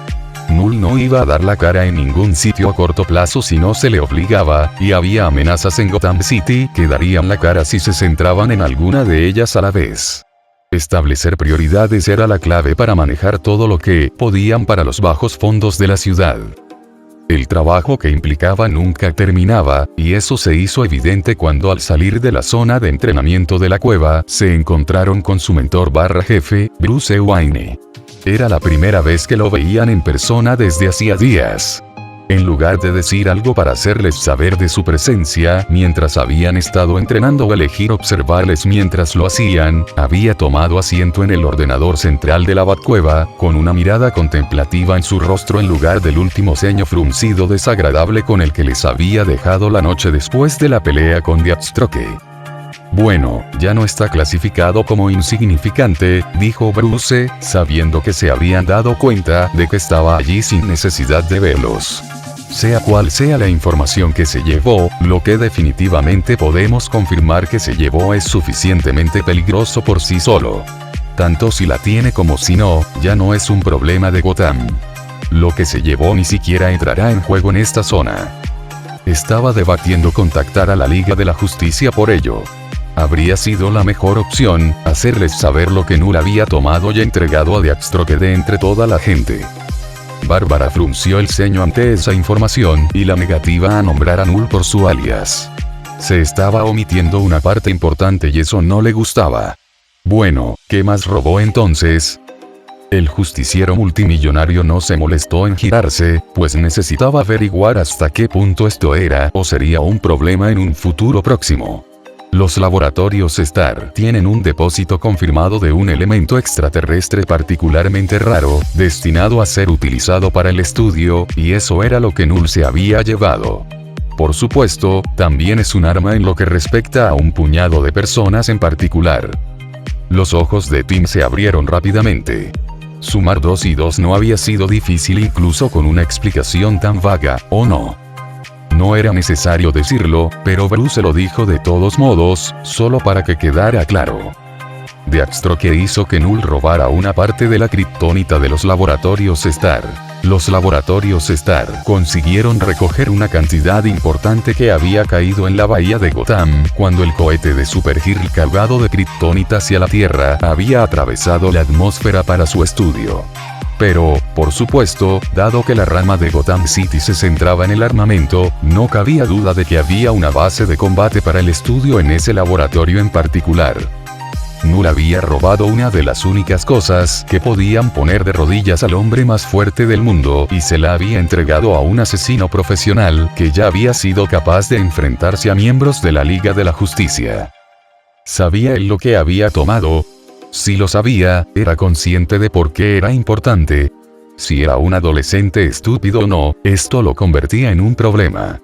Null no iba a dar la cara en ningún sitio a corto plazo si no se le obligaba, y había amenazas en Gotham City que darían la cara si se centraban en alguna de ellas a la vez. Establecer prioridades era la clave para manejar todo lo que podían para los bajos fondos de la ciudad. El trabajo que implicaba nunca terminaba, y eso se hizo evidente cuando al salir de la zona de entrenamiento de la cueva, se encontraron con su mentor / jefe, Bruce Wayne. Era la primera vez que lo veían en persona desde hacía días. En lugar de decir algo para hacerles saber de su presencia mientras habían estado entrenando o elegir observarles mientras lo hacían, había tomado asiento en el ordenador central de la Batcueva, con una mirada contemplativa en su rostro en lugar del último ceño fruncido desagradable con el que les había dejado la noche después de la pelea con Deathstroke. Bueno, ya no está clasificado como insignificante, dijo Bruce, sabiendo que se habían dado cuenta de que estaba allí sin necesidad de verlos. Sea cual sea la información que se llevó, lo que definitivamente podemos confirmar que se llevó es suficientemente peligroso por sí solo. Tanto si la tiene como si no, ya no es un problema de Gotham. Lo que se llevó ni siquiera entrará en juego en esta zona. Estaba debatiendo contactar a la Liga de la Justicia por ello. Habría sido la mejor opción, hacerles saber lo que Null había tomado y entregado a Deathstroke de entre toda la gente. Bárbara frunció el ceño ante esa información y la negativa a nombrar a Null por su alias. Se estaba omitiendo una parte importante y eso no le gustaba. Bueno, ¿qué más robó entonces? El justiciero multimillonario no se molestó en girarse, pues necesitaba averiguar hasta qué punto esto era o sería un problema en un futuro próximo. Los laboratorios Star tienen un depósito confirmado de un elemento extraterrestre particularmente raro, destinado a ser utilizado para el estudio, y eso era lo que Null se había llevado. Por supuesto, también es un arma en lo que respecta a un puñado de personas en particular. Los ojos de Tim se abrieron rápidamente. Sumar 2 y 2 no había sido difícil incluso con una explicación tan vaga, ¿o no? No era necesario decirlo, pero Bruce lo dijo de todos modos, solo para que quedara claro. Deathstroke hizo que Null robara una parte de la kriptonita de los laboratorios Star. Los laboratorios Star consiguieron recoger una cantidad importante que había caído en la bahía de Gotham, cuando el cohete de Supergirl cargado de kriptonita hacia la Tierra había atravesado la atmósfera para su estudio. Pero, por supuesto, dado que la rama de Gotham City se centraba en el armamento, no cabía duda de que había una base de combate para el estudio en ese laboratorio en particular. Null había robado una de las únicas cosas que podían poner de rodillas al hombre más fuerte del mundo y se la había entregado a un asesino profesional que ya había sido capaz de enfrentarse a miembros de la Liga de la Justicia. ¿Sabía él lo que había tomado? Si lo sabía, era consciente de por qué era importante. Si era un adolescente estúpido o no, esto lo convertía en un problema.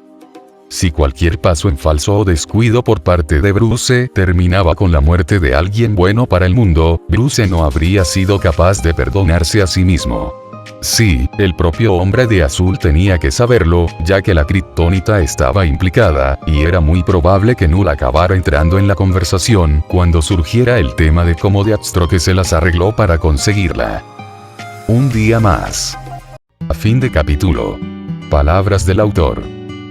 Si cualquier paso en falso o descuido por parte de Bruce terminaba con la muerte de alguien bueno para el mundo, Bruce no habría sido capaz de perdonarse a sí mismo. Sí, el propio Hombre de Azul tenía que saberlo, ya que la kriptonita estaba implicada, y era muy probable que Null acabara entrando en la conversación cuando surgiera el tema de cómo Deathstroke se las arregló para conseguirla. Un día más. A fin de capítulo. Palabras del autor.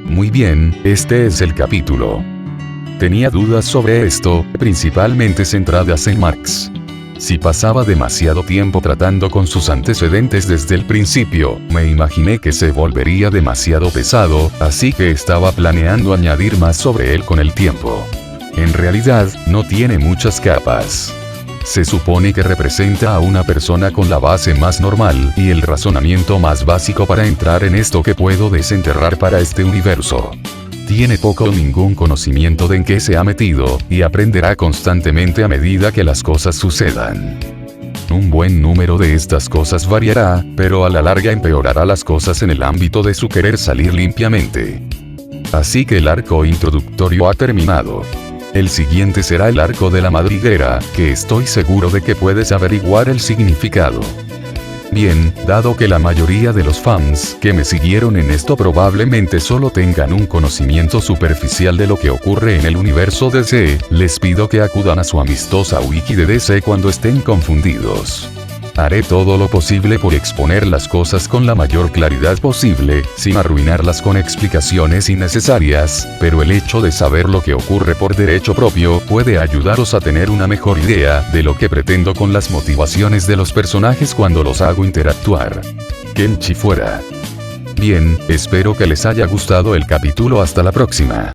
Muy bien, este es el capítulo. Tenía dudas sobre esto, principalmente centradas en Max. Si pasaba demasiado tiempo tratando con sus antecedentes desde el principio, me imaginé que se volvería demasiado pesado, así que estaba planeando añadir más sobre él con el tiempo. En realidad, no tiene muchas capas. se supone que representa a una persona con la base más normal y el razonamiento más básico para entrar en esto que puedo desenterrar para este universo. Tiene poco o ningún conocimiento de en qué se ha metido, y aprenderá constantemente a medida que las cosas sucedan. Un buen número de estas cosas variará, pero a la larga empeorará las cosas en el ámbito de su querer salir limpiamente. Así que el arco introductorio ha terminado. El siguiente será el arco de la madriguera, que estoy seguro de que puedes averiguar el significado. Bien, dado que la mayoría de los fans que me siguieron en esto probablemente solo tengan un conocimiento superficial de lo que ocurre en el universo DC, les pido que acudan a su amistosa wiki de DC cuando estén confundidos. Haré todo lo posible por exponer las cosas con la mayor claridad posible, sin arruinarlas con explicaciones innecesarias, pero el hecho de saber lo que ocurre por derecho propio puede ayudaros a tener una mejor idea de lo que pretendo con las motivaciones de los personajes cuando los hago interactuar. Kenshi fuera. Bien, espero que les haya gustado el capítulo. Hasta la próxima.